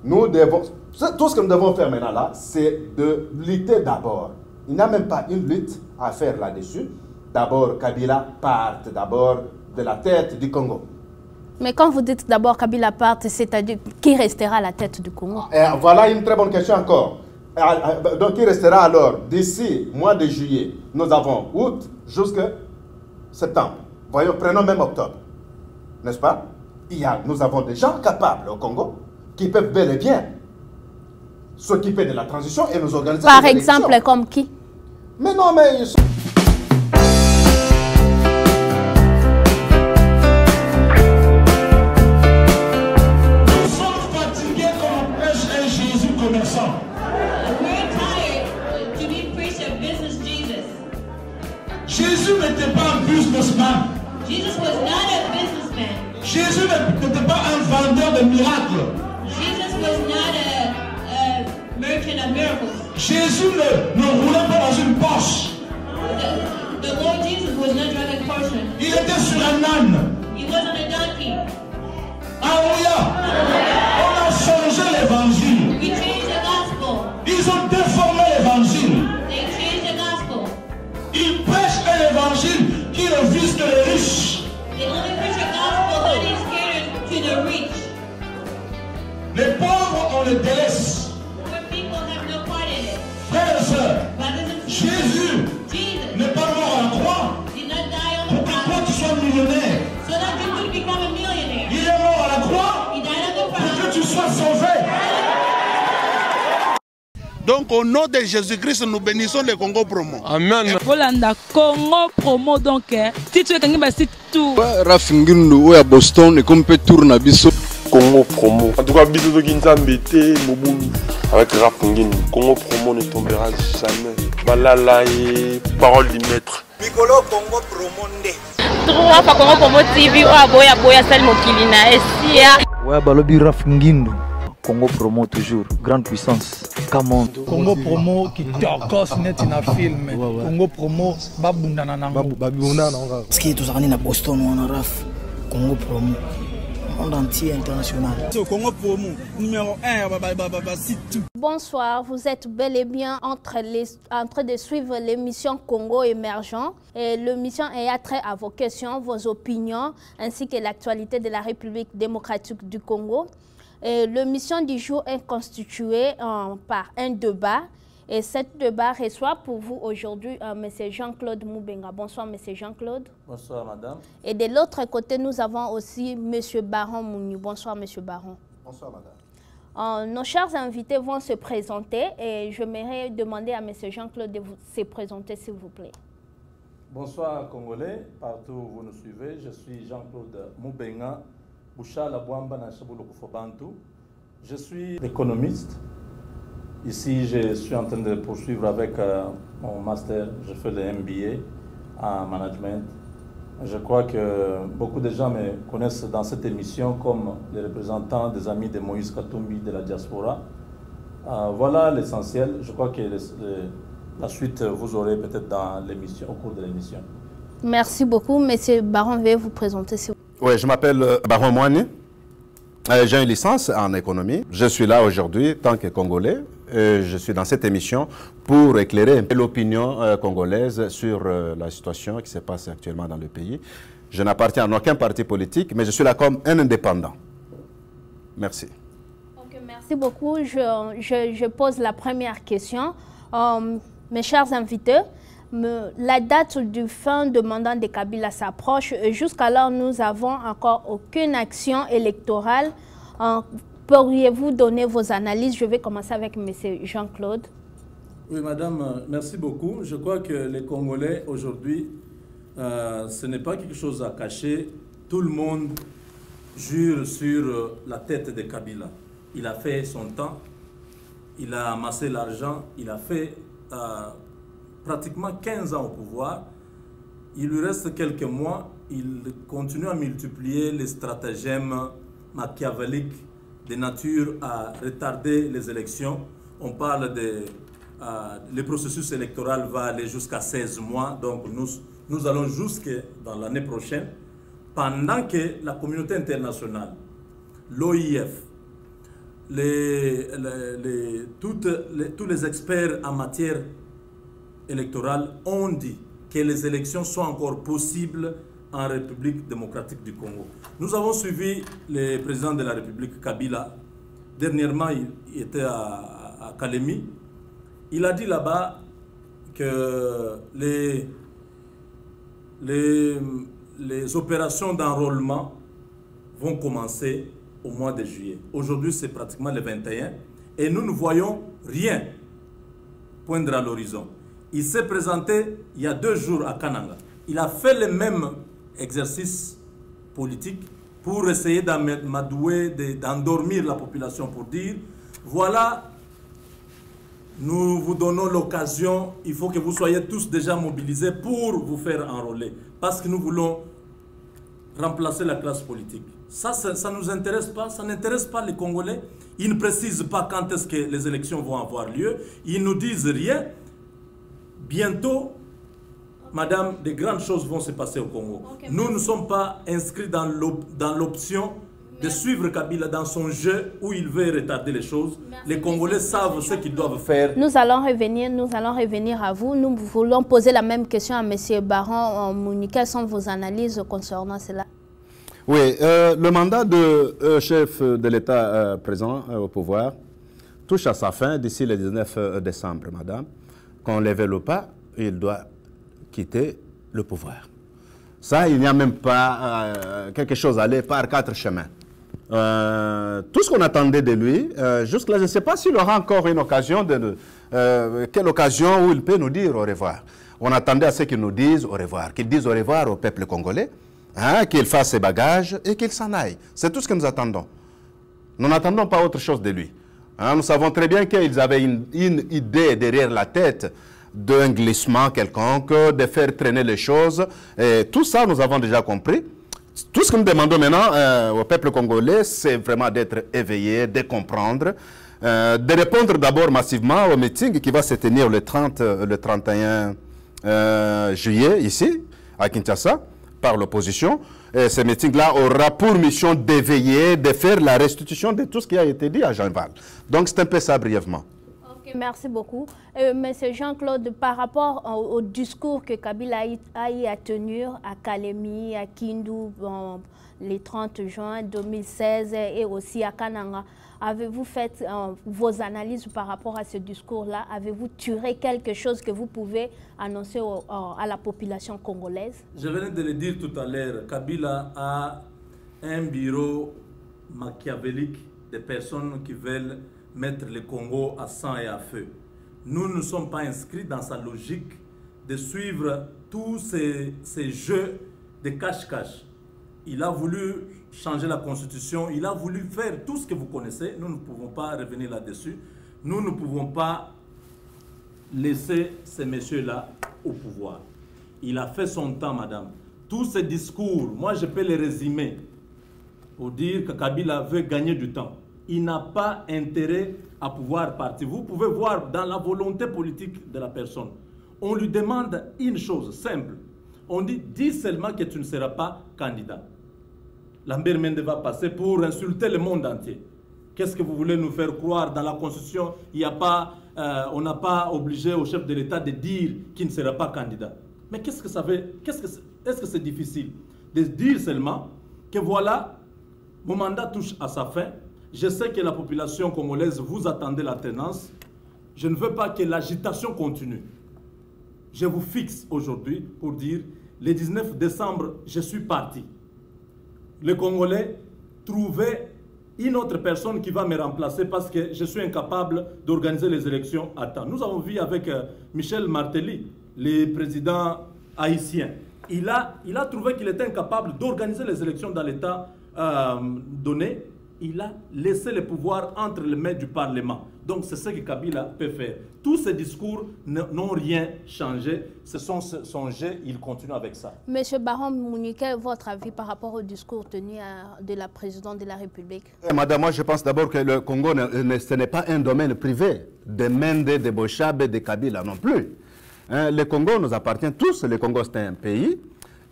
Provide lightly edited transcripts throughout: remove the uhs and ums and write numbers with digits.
Nous devons, tout ce que nous devons faire maintenant là, c'est de lutter d'abord. Il n'y a même pas une lutte à faire là-dessus. D'abord, Kabila parte d'abord de la tête du Congo. Mais quand vous dites d'abord Kabila parte, c'est-à-dire qui restera à la tête du Congo? Et voilà une très bonne question encore. Donc, qui restera alors d'ici mois de juillet? Nous avons août jusqu'à septembre. Voyons, prenons même octobre. N'est-ce pas? Nous avons des gens capables au Congo qui peuvent bel et bien s'occuper de la transition et nous organiser. Par exemple, comme qui? Mais non, mais ils sont... Nous sommes fatigués comme on prêche un Jésus commerçant. We're tired to be preached a business Jesus. Jésus n'était pas un businessman. Jesus was not a businessman. Jésus n'était pas un vendeur de miracles. Jesus was not a merchant of miracles. Jésus ne roulait pas dans une Porsche. The Lord Jesus was not driving a Porsche. Il était sur un âne. He was on a donkey. Alléluia. On a changé l'évangile. We changed the gospel. Ils ont déformé l'évangile. They changed the gospel. Ils prêchent un évangile qui ne vise que les riches. They only preach a gospel that is catered to the rich. Les pauvres, on les délaisse. Poor people have no part in it. Frères et sœurs, Brothers and sisters, Jésus Jesus n'est pas mort à la croix did not die on the pour que toi cross tu sois millionnaire. so that you could become a millionaire. Il est mort à la croix He died on the pour que cross. tu sois sauvé. Donc au nom de Jésus-Christ, nous bénissons le Congo Promo. Amen. Volanda Congo Promo donc titre kangi ba site tout. Rafingindo oya Boston et comme peut tourner biso Congo Promo. En tout cas, bisous de Kinzambe Moboulou avec Rafingindo. Congo Promo ne tombera jamais. Balala et parole du maître. Piccolo Congo Promo nde. Trois fois Congo Promo TV oya boya sal mokilina esia. Ouais balobi Rafingindo. Congo Promo toujours, grande puissance. Camon. Congo Promo qui torcos net in a film. Congo Promo babundana nango. Babundana nango. Ce qui est toujours na Boston ou en Raf. Congo Promo. Monde entier international. Congo Promo numéro 1 site tout. Bonsoir, vous êtes bel et bien en train de suivre l'émission Congo Émergent. Et l'émission est attrait à vos questions, vos opinions, ainsi que l'actualité de la République démocratique du Congo. L'émission du jour est constituée par un débat. Et cet débat reçoit pour vous aujourd'hui M. Jean-Claude Moubenga. Bonsoir M. Jean-Claude. Bonsoir Madame. Et de l'autre côté, nous avons aussi M. Baron Mouniou. Bonsoir M. Baron. Bonsoir Madame. Nos chers invités vont se présenter et je m'aimerais demander à M. Jean-Claude de se présenter s'il vous plaît. Bonsoir Congolais, partout où vous nous suivez. Je suis Jean-Claude Moubenga. Je suis économiste. Ici, je suis en train de poursuivre avec mon master. Je fais le MBA en management. Je crois que beaucoup de gens me connaissent dans cette émission comme les représentants des amis de Moïse Katumbi de la diaspora. Voilà l'essentiel. Je crois que la suite, vous aurez peut-être dans l'émission, au cours de l'émission. Merci beaucoup. Monsieur Baron, veuillez vous présenter. Oui, je m'appelle Baron Moine. J'ai une licence en économie. Je suis là aujourd'hui en tant que Congolais. Je suis dans cette émission pour éclairer l'opinion congolaise sur la situation qui se passe actuellement dans le pays. Je n'appartiens à aucun parti politique, mais je suis là comme un indépendant. Merci. Okay, merci beaucoup. Je pose la première question. Mes chers invités, la date du fin de mandat de Kabila s'approche et jusqu'alors nous n'avons encore aucune action électorale. Pourriez-vous donner vos analyses? Je vais commencer avec M. Jean-Claude. Oui, Madame, merci beaucoup. Je crois que les Congolais aujourd'hui, ce n'est pas quelque chose à cacher. Tout le monde jure sur la tête de Kabila. Il a fait son temps, il a amassé l'argent, il a fait pratiquement 15 ans au pouvoir. Il lui reste quelques mois. Il continue à multiplier les stratagèmes machiavéliques de nature à retarder les élections. On parle de... le processus électoral va aller jusqu'à 16 mois. Donc nous allons jusque dans l'année prochaine. Pendant que la communauté internationale, l'OIF, tous les experts en matière électorale ont dit que les élections sont encore possibles en République démocratique du Congo. Nous avons suivi le président de la République, Kabila. Dernièrement, il était à Kalemi. Il a dit là-bas que les opérations d'enrôlement vont commencer au mois de juillet. Aujourd'hui, c'est pratiquement le 21 et nous ne voyons rien poindre à l'horizon. Il s'est présenté il y a 2 jours à Kananga. Il a fait le même exercice politique pour essayer d'amadouer, d'endormir la population pour dire voilà, nous vous donnons l'occasion, il faut que vous soyez tous déjà mobilisés pour vous faire enrôler. Parce que nous voulons remplacer la classe politique. Ça ne nous intéresse pas, ça n'intéresse pas les Congolais. Ils ne précisent pas quand est-ce que les élections vont avoir lieu. Ils ne nous disent rien. Bientôt, madame, de grandes choses vont se passer au Congo. Okay, nous ne sommes pas inscrits dans l'option de suivre Kabila dans son jeu où il veut retarder les choses. Merci. Les Congolais savent ce qu'ils doivent faire. Nous allons revenir à vous. Nous voulons poser la même question à M. Baron Mouni. Quelles sont vos analyses concernant cela? Oui, le mandat de chef de l'État présent au pouvoir touche à sa fin d'ici le 19 décembre, madame. Qu'on ne le veuille pas, il doit quitter le pouvoir. Ça, il n'y a même pas quelque chose à aller par 4 chemins. Tout ce qu'on attendait de lui, jusque-là, je ne sais pas s'il aura encore une occasion, quelle occasion où il peut nous dire au revoir. On attendait à ce qu'il nous dise au revoir, qu'il dise au revoir au peuple congolais, hein, qu'il fasse ses bagages et qu'il s'en aille. C'est tout ce que nous attendons. Nous n'attendons pas autre chose de lui. Hein, nous savons très bien qu'ils avaient une idée derrière la tête d'un glissement quelconque, de faire traîner les choses. Et tout ça, nous avons déjà compris. Tout ce que nous demandons maintenant au peuple congolais, c'est vraiment d'être éveillé, de comprendre, de répondre d'abord massivement au meeting qui va se tenir le 31 juillet, ici, à Kinshasa, par l'opposition. Ce meeting-là aura pour mission d'éveiller, de faire la restitution de tout ce qui a été dit à Jean-Val. Donc, c'est un peu ça brièvement. Merci beaucoup. Monsieur Jean-Claude, par rapport au discours que Kabila a eu à tenir à Kalemi, à Kindu, le 30 juin 2016 et aussi à Kananga, avez-vous fait vos analyses par rapport à ce discours-là? Avez-vous tiré quelque chose que vous pouvez annoncer à la population congolaise? Je venais de le dire tout à l'heure, Kabila a un bureau machiavélique de personnes qui veulent mettre le Congo à sang et à feu. Nous ne sommes pas inscrits dans sa logique de suivre tous ces jeux de cache-cache. Il a voulu changer la constitution, il a voulu faire tout ce que vous connaissez. Nous ne pouvons pas revenir là-dessus. Nous ne pouvons pas laisser ces messieurs-là au pouvoir. Il a fait son temps, madame. Tous ces discours, moi je peux les résumer pour dire que Kabila veut gagner du temps. Il n'a pas intérêt à pouvoir partir. Vous pouvez voir dans la volonté politique de la personne. On lui demande une chose simple. On dit, dis seulement que tu ne seras pas candidat. Lambert Mende va passer pour insulter le monde entier. Qu'est-ce que vous voulez nous faire croire? Dans la Constitution, il n'y a pas, on n'a pas obligé au chef de l'État de dire qu'il ne sera pas candidat. Mais qu'est-ce que ça veut? Est-ce que c'est difficile de dire seulement que voilà, mon mandat touche à sa fin. Je sais que la population congolaise vous attendez la tenance. Je ne veux pas que l'agitation continue. Je vous fixe aujourd'hui pour dire, le 19 décembre, je suis parti. Les Congolais trouvaient une autre personne qui va me remplacer parce que je suis incapable d'organiser les élections à temps. Nous avons vu avec Michel Martelly, le président haïtien. Il a trouvé qu'il était incapable d'organiser les élections dans l'état donné. Il a laissé le pouvoir entre les mains du Parlement. Donc c'est ce que Kabila peut faire. Tous ces discours n'ont rien changé. Ce sont son jeu, il continue avec ça. Monsieur Baron Mouni, quel est votre avis par rapport au discours tenu de la présidente de la République? Madame, moi je pense d'abord que le Congo, ce n'est pas un domaine privé de Mende, de Bochabe, de Kabila non plus. Le Congo nous appartient tous. Le Congo c'est un pays.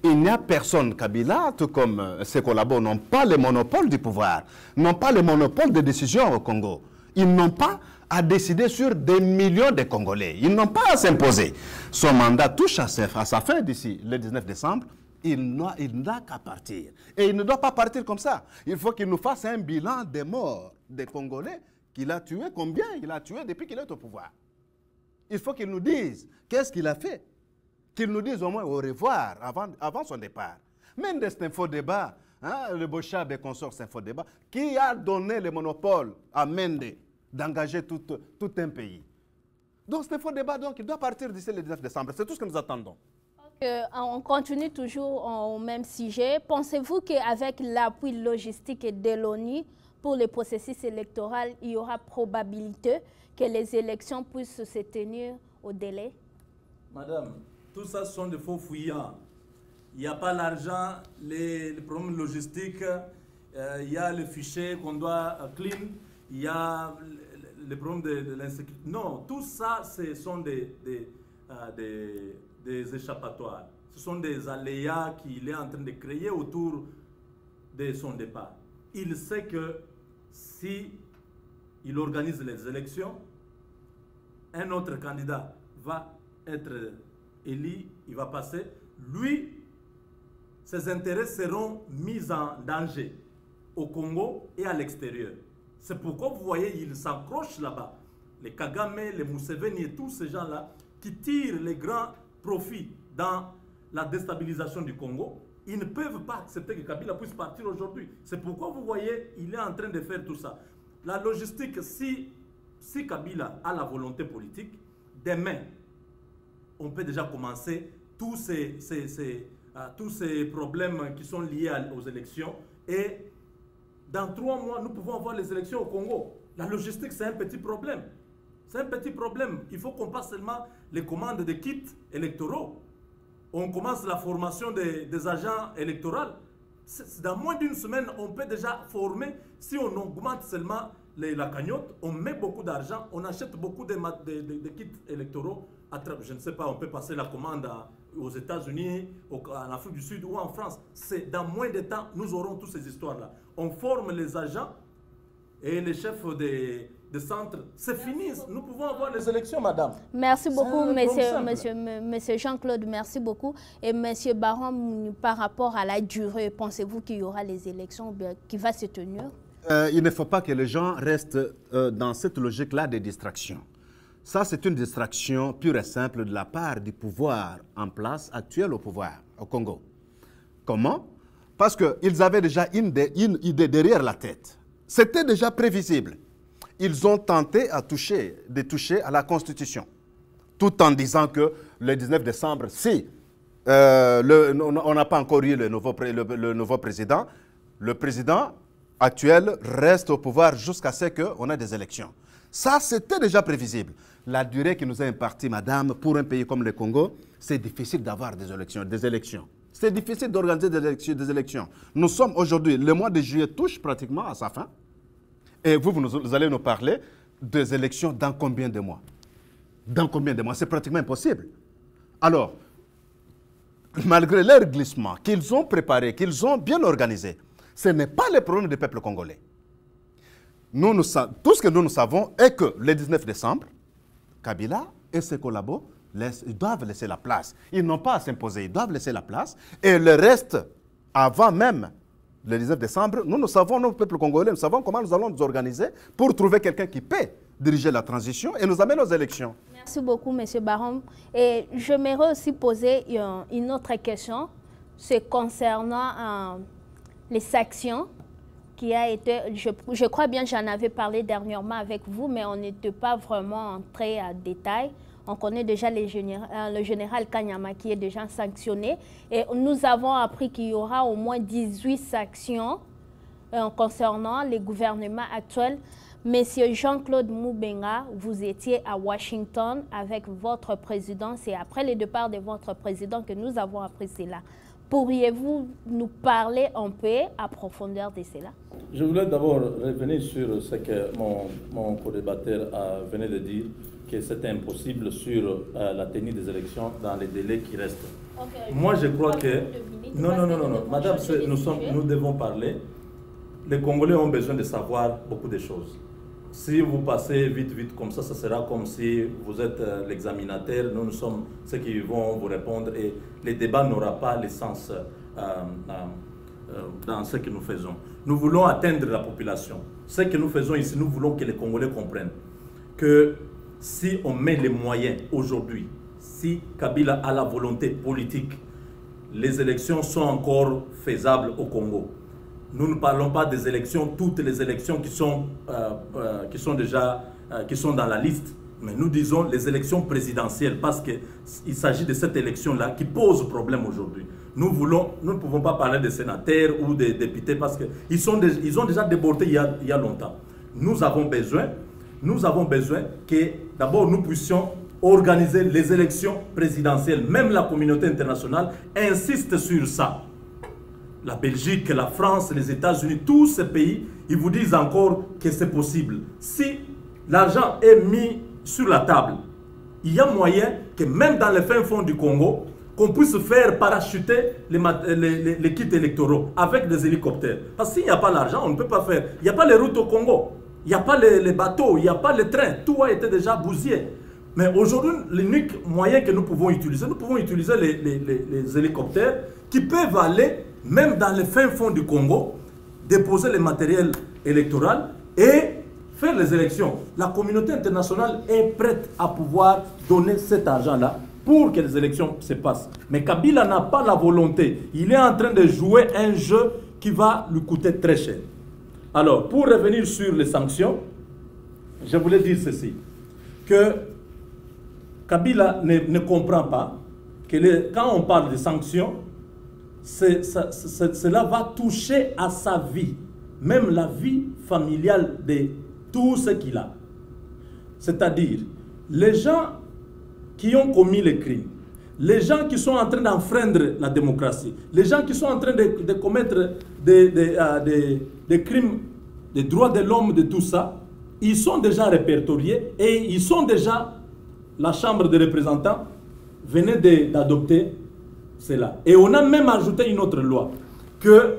Il n'y a personne, Kabila, tout comme ses collabos, n'ont pas le monopole du pouvoir, n'ont pas le monopole de décision au Congo. Ils n'ont pas à décider sur des millions de Congolais. Ils n'ont pas à s'imposer. Son mandat touche à sa fin d'ici le 19 décembre. Il n'a qu'à partir. Et il ne doit pas partir comme ça. Il faut qu'il nous fasse un bilan des morts des Congolais qu'il a tués. Combien il a tué depuis qu'il est au pouvoir? Il faut qu'il nous dise qu'est-ce qu'il a fait. Qu'il nous dise au moins au revoir avant son départ. Même de cet infodébat, le Bochab et consorts infodébat, qui a donné le monopole à Mende d'engager tout un pays. Donc cet infodébat, donc, il doit partir d'ici le 19 décembre. C'est tout ce que nous attendons. On continue toujours au même sujet. Pensez-vous qu'avec l'appui logistique de l'ONU pour le processus électoral, il y aura probabilité que les élections puissent se tenir au délai? Madame, tout ça sont des faux fuyants. Il n'y a pas l'argent, les problèmes logistiques, il y a le fichier qu'on doit clean, il y a les problèmes de l'insécurité. Non, tout ça, ce sont des échappatoires. Ce sont des aléas qu'il est en train de créer autour de son départ. Il sait que si il organise les élections, un autre candidat va être élu, il va passer. Lui, ses intérêts seront mis en danger au Congo et à l'extérieur. C'est pourquoi vous voyez, il s'accroche là-bas. Les Kagame, les Museveni et tous ces gens-là qui tirent les grands profits dans la déstabilisation du Congo, ils ne peuvent pas accepter que Kabila puisse partir aujourd'hui. C'est pourquoi vous voyez, il est en train de faire tout ça. La logistique, si Kabila a la volonté politique, demain, on peut déjà commencer tous ces problèmes qui sont liés aux élections. Et dans 3 mois, nous pouvons avoir les élections au Congo. La logistique, c'est un petit problème. C'est un petit problème. Il faut qu'on passe seulement les commandes de kits électoraux. On commence la formation des agents électoraux. Dans moins d'une semaine, on peut déjà former. Si on augmente seulement la cagnotte, on met beaucoup d'argent, on achète beaucoup de kits électoraux. Je ne sais pas, on peut passer la commande aux États-Unis, en Afrique du Sud ou en France. Dans moins de temps, nous aurons toutes ces histoires-là. On forme les agents et les chefs des centres. C'est fini, nous pouvons avoir les élections, madame. Merci beaucoup, monsieur Jean-Claude, merci beaucoup. Et monsieur Baron, par rapport à la durée, pensez-vous qu'il y aura les élections qui vont se tenir? Il ne faut pas que les gens restent dans cette logique-là de distraction. Ça, c'est une distraction pure et simple de la part du pouvoir en place, actuel au pouvoir, au Congo. Comment? Parce qu'ils avaient déjà une idée derrière la tête. C'était déjà prévisible. Ils ont tenté de toucher à la Constitution, tout en disant que le 19 décembre, si on n'a pas encore eu le nouveau président, le président actuel reste au pouvoir jusqu'à ce qu'on ait des élections. Ça, c'était déjà prévisible. La durée qui nous est impartie, madame, pour un pays comme le Congo, c'est difficile d'avoir des élections. C'est difficile d'organiser des élections. Nous sommes aujourd'hui, le mois de juillet touche pratiquement à sa fin. Et vous allez nous parler des élections dans combien de mois? Dans combien de mois? C'est pratiquement impossible. Alors, malgré leur glissement qu'ils ont préparé, qu'ils ont bien organisé, ce n'est pas le problème du peuple congolais. Tout ce que nous savons est que le 19 décembre, Kabila et ses collabos ils doivent laisser la place. Ils n'ont pas à s'imposer, ils doivent laisser la place. Et le reste, avant même le 19 décembre, nous savons, nous, peuple congolais, nous savons comment nous allons nous organiser pour trouver quelqu'un qui peut diriger la transition et nous amener aux élections. Merci beaucoup, M. Baron. Et j'aimerais aussi poser une autre question. C'est concernant les sanctions qui a été, je crois bien, j'en avais parlé dernièrement avec vous, mais on n'était pas vraiment entré à détail. On connaît déjà le général Kanyama qui est déjà sanctionné. Et nous avons appris qu'il y aura au moins 18 sanctions concernant les gouvernements actuels. Monsieur Jean-Claude Moubenga, vous étiez à Washington avec votre président. C'est après le départ de votre président que nous avons appris cela. Pourriez-vous nous parler un peu à profondeur de cela? Je voulais d'abord revenir sur ce que mon co-débatteur venait de dire, que c'était impossible sur la tenue des élections dans les délais qui restent. Okay, moi, je crois que... Non, madame, nous devons parler. Les Congolais ont besoin de savoir beaucoup de choses. Si vous passez vite comme ça sera comme si vous êtes l'examinateur, nous sommes ceux qui vont vous répondre et le débat n'aura pas le sens dans ce que nous faisons. Nous voulons atteindre la population. Ce que nous faisons ici, nous voulons que les Congolais comprennent que si on met les moyens aujourd'hui, si Kabila a la volonté politique, les élections sont encore faisables au Congo. Nous ne parlons pas des élections, toutes les élections qui sont dans la liste, mais nous disons les élections présidentielles parce qu'il s'agit de cette élection-là qui pose problème aujourd'hui. Nous ne pouvons pas parler des sénateurs ou des députés parce qu'ils ont déjà débordé il y a longtemps. Nous avons besoin que d'abord nous puissions organiser les élections présidentielles. Même la communauté internationale insiste sur ça. La Belgique, la France, les États-Unis, tous ces pays, ils vous disent encore que c'est possible. Si l'argent est mis sur la table, il y a moyen que même dans les fins fonds du Congo, qu'on puisse faire parachuter les kits électoraux avec des hélicoptères. Parce que s'il n'y a pas l'argent, on ne peut pas faire. Il n'y a pas les routes au Congo, il n'y a pas les bateaux, il n'y a pas les trains. Tout a été déjà bousillé. Mais aujourd'hui, l'unique moyen que nous pouvons utiliser les hélicoptères qui peuvent aller même dans les fins fonds du Congo, déposer le matériel électoral et faire les élections. La communauté internationale est prête à pouvoir donner cet argent-là pour que les élections se passent. Mais Kabila n'a pas la volonté. Il est en train de jouer un jeu qui va lui coûter très cher. Alors, pour revenir sur les sanctions, je voulais dire ceci, que Kabila ne comprend pas que quand on parle de sanctions, cela va toucher à sa vie, même la vie familiale de tout ce qu'il a. C'est-à-dire, les gens qui ont commis les crimes, les gens qui sont en train d'enfreindre la démocratie, les gens qui sont en train de commettre des crimes, des droits de l'homme, de tout ça, ils sont déjà répertoriés et ils sont déjà, la Chambre des représentants venait d'adopter cela. Et on a même ajouté une autre loi, que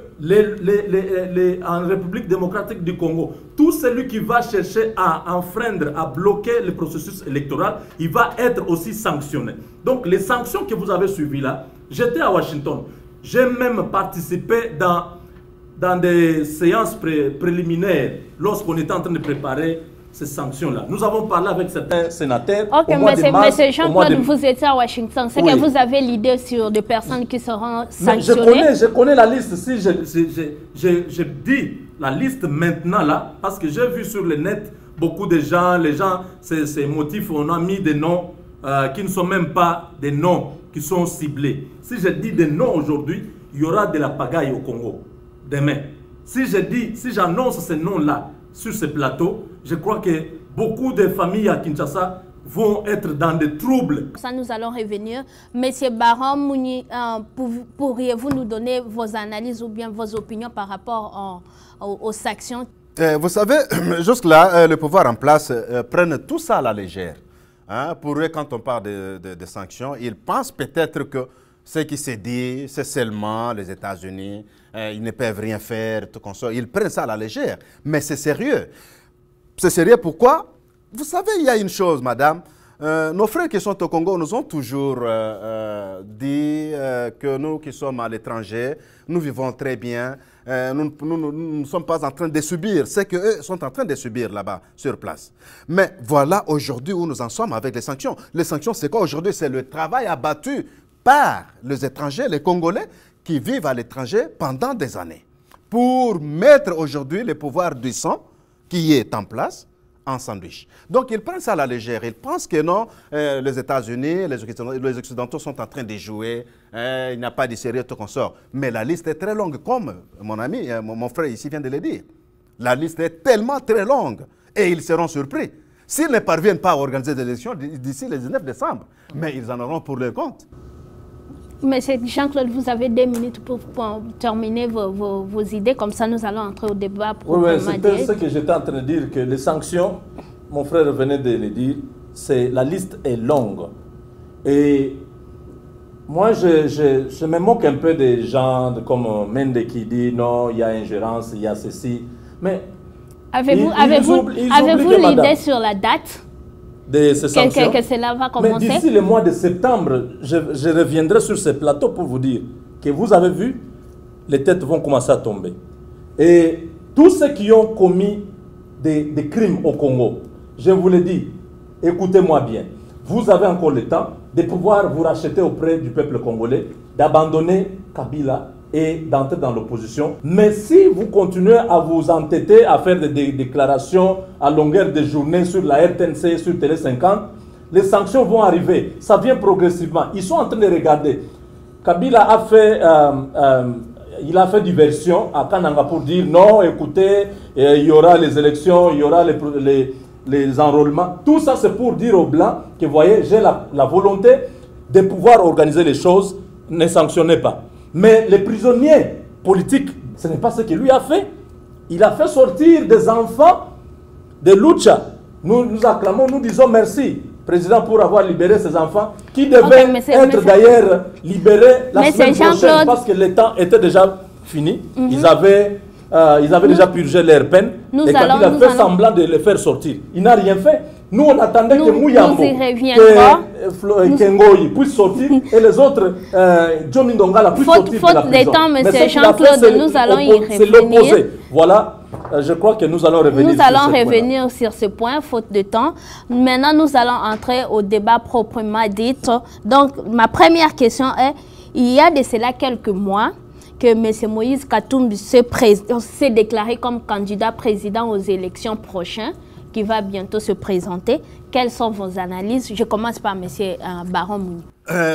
en République démocratique du Congo, tout celui qui va chercher à enfreindre, à bloquer le processus électoral, il va être aussi sanctionné. Donc les sanctions que vous avez suivies là, j'étais à Washington, j'ai même participé dans des séances préliminaires lorsqu'on était en train de préparer ces sanctions-là. Nous avons parlé avec certains sénateurs. Ok, monsieur Jean-Claude, vous étiez à Washington. C'est que vous avez l'idée sur des personnes qui seront sanctionnées. Je connais la liste. Si je dis la liste maintenant là, parce que j'ai vu sur le net beaucoup de gens, les gens, ces motifs, on a mis des noms qui ne sont même pas des noms qui sont ciblés. Si je dis des noms aujourd'hui, il y aura de la pagaille au Congo demain. Si j'annonce ces noms-là sur ce plateau, je crois que beaucoup de familles à Kinshasa vont être dans des troubles. Ça, nous allons revenir. Monsieur Baron Mouni, pourriez-vous nous donner vos analyses ou bien vos opinions par rapport aux sanctions? Vous savez, jusque-là, le pouvoir en place prenne tout ça à la légère. Hein? Pour eux, quand on parle de sanctions, ils pensent peut-être que ce qui s'est dit, c'est seulement les États-Unis, ils ne peuvent rien faire, tout comme ça. Ils prennent ça à la légère, mais c'est sérieux. C'est sérieux pourquoi? Vous savez, il y a une chose, madame. Nos frères qui sont au Congo nous ont toujours dit que nous qui sommes à l'étranger, nous vivons très bien. Nous ne sommes pas en train de subir ce qu'eux sont en train de subir là-bas, sur place. Mais voilà aujourd'hui où nous en sommes avec les sanctions. Les sanctions, c'est quoi aujourd'hui? C'est le travail abattu par les étrangers, les Congolais, qui vivent à l'étranger pendant des années. Pour mettre aujourd'hui le pouvoir du sang qui est en place en sandwich. Donc ils prennent ça à la légère. Ils pensent que non, les États-Unis, les Occidentaux sont en train de jouer, il n'y a pas de sérieux, tout qu'on sort. Mais la liste est très longue, comme mon ami, mon frère ici vient de le dire. La liste est tellement très longue et ils seront surpris. S'ils ne parviennent pas à organiser des élections d'ici le 19 décembre, mais ils en auront pour leur compte. Monsieur Jean-Claude, vous avez 2 minutes pour terminer vos idées, comme ça nous allons entrer au débat. Oui, c'est ce que j'étais en train de dire, que les sanctions, mon frère venait de le dire, la liste est longue. Et moi, je me moque un peu des gens comme Mende qui dit non, il y a ingérence, il y a ceci. Mais avez-vous l'idée sur la date de ces sanctions que cela va commencer? Mais d'ici le mois de septembre, je reviendrai sur ce plateau pour vous dire que vous avez vu, les têtes vont commencer à tomber. Et tous ceux qui ont commis des crimes au Congo, je vous le dis, écoutez-moi bien, vous avez encore le temps de pouvoir vous racheter auprès du peuple congolais, d'abandonner Kabila et d'entrer dans l'opposition. Mais si vous continuez à vous entêter à faire des déclarations à longueur de journée sur la RTNC, sur Télé 50, les sanctions vont arriver. Ça vient progressivement. Ils sont en train de regarder. Kabila a fait diversion à Kananga pour dire non, écoutez, il y aura les élections, il y aura les enrôlements. Tout ça, c'est pour dire aux Blancs que, vous voyez, j'ai la volonté de pouvoir organiser les choses, ne sanctionnez pas. Mais les prisonniers politiques, ce n'est pas ce qu'il lui a fait. Il a fait sortir des enfants de Lucha. Nous acclamons, nous disons merci, Président, pour avoir libéré ces enfants qui devaient être d'ailleurs libérés la semaine prochaine parce que le temps était déjà fini. Ils avaient déjà purgé leur peine. Et quand il a fait semblant de les faire sortir, il n'a rien fait. Nous, on attendait que Mouyambo, que Kengoyi puisse sortir et les autres, Jomi Ndongala puissent sortir de la prison. Faute de temps, M. Jean-Claude, nous allons y revenir. Voilà, je crois que nous allons revenir sur ce point, faute de temps. Maintenant, nous allons entrer au débat proprement dit. Donc, ma première question est, il y a de cela quelques mois, que M. Moïse Katumbi s'est déclaré comme candidat président aux élections prochaines, qui va bientôt se présenter. Quelles sont vos analyses? Je commence par M. Baron Mouni.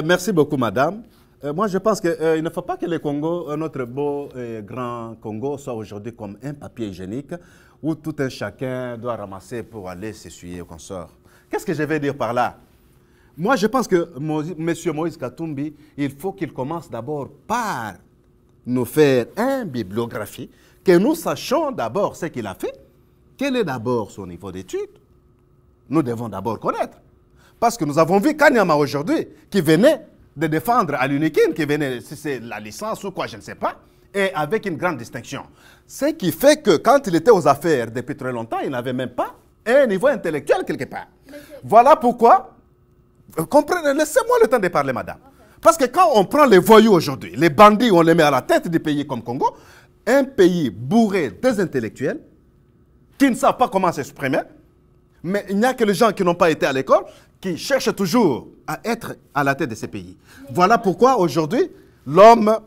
Merci beaucoup, madame. Moi, je pense qu'il ne faut pas que le Congo, notre beau et grand Congo, soit aujourd'hui comme un papier hygiénique où tout un chacun doit ramasser pour aller s'essuyer au consort. Qu'est-ce que je vais dire par là? Moi, je pense que M. Moïse Katumbi, il faut qu'il commence d'abord par nous faire une bibliographie, que nous sachions d'abord ce qu'il a fait. Quel est d'abord son niveau d'études? Nous devons d'abord connaître. Parce que nous avons vu Kanyama aujourd'hui, qui venait de défendre à l'UNIKIN, qui venait, si c'est la licence ou quoi, je ne sais pas, et avec une grande distinction. Ce qui fait que quand il était aux affaires depuis très longtemps, il n'avait même pas un niveau intellectuel quelque part. Voilà pourquoi, comprenez, laissez-moi le temps de parler, madame. Parce que quand on prend les voyous aujourd'hui, les bandits, on les met à la tête du pays comme Congo, un pays bourré des intellectuels, qui ne savent pas comment s'exprimer, mais il n'y a que les gens qui n'ont pas été à l'école, qui cherchent toujours à être à la tête de ces pays. Voilà pourquoi aujourd'hui, Kanyama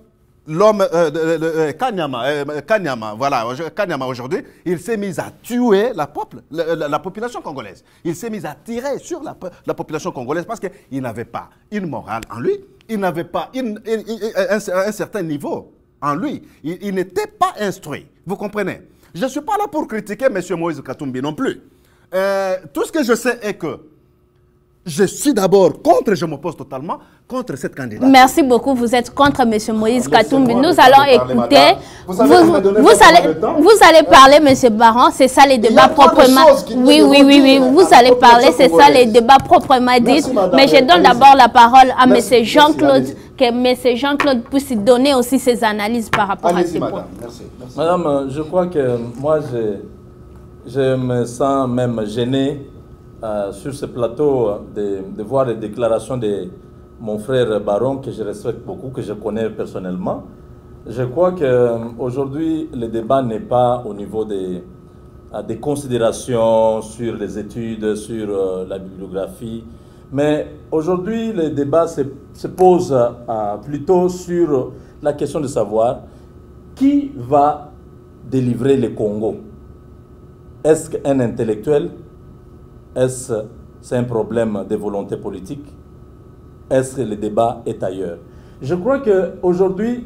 aujourd'hui, il s'est mis à tuer la population congolaise. Il s'est mis à tirer sur la population congolaise parce qu'il n'avait pas une morale en lui, il n'avait pas un certain niveau en lui. Il n'était pas instruit. Vous comprenez? Je ne suis pas là pour critiquer M. Moïse Katumbi non plus. Tout ce que je sais est que je suis d'abord contre, je m'oppose totalement contre cette candidature. Merci beaucoup. Vous êtes contre M. Moïse Katumbi. Nous allons écouter. Vous allez parler, M. Baron. C'est ça les débats proprement. Oui. Vous allez parler. C'est ça les débats proprement dits. Mais je donne d'abord la parole à M. Jean-Claude, que M. Jean-Claude puisse donner aussi ses analyses par rapport à ces points. Merci. Madame, je crois que moi, je me sens même gêné sur ce plateau de voir les déclarations de mon frère Baron, que je respecte beaucoup, que je connais personnellement. Je crois qu'aujourd'hui, le débat n'est pas au niveau des considérations sur les études, sur la bibliographie. Mais aujourd'hui, le débat se pose plutôt sur la question de savoir qui va délivrer le Congo. Est-ce qu'un intellectuel? Est-ce que c'est un problème de volonté politique? Est-ce que le débat est ailleurs? Je crois qu'aujourd'hui,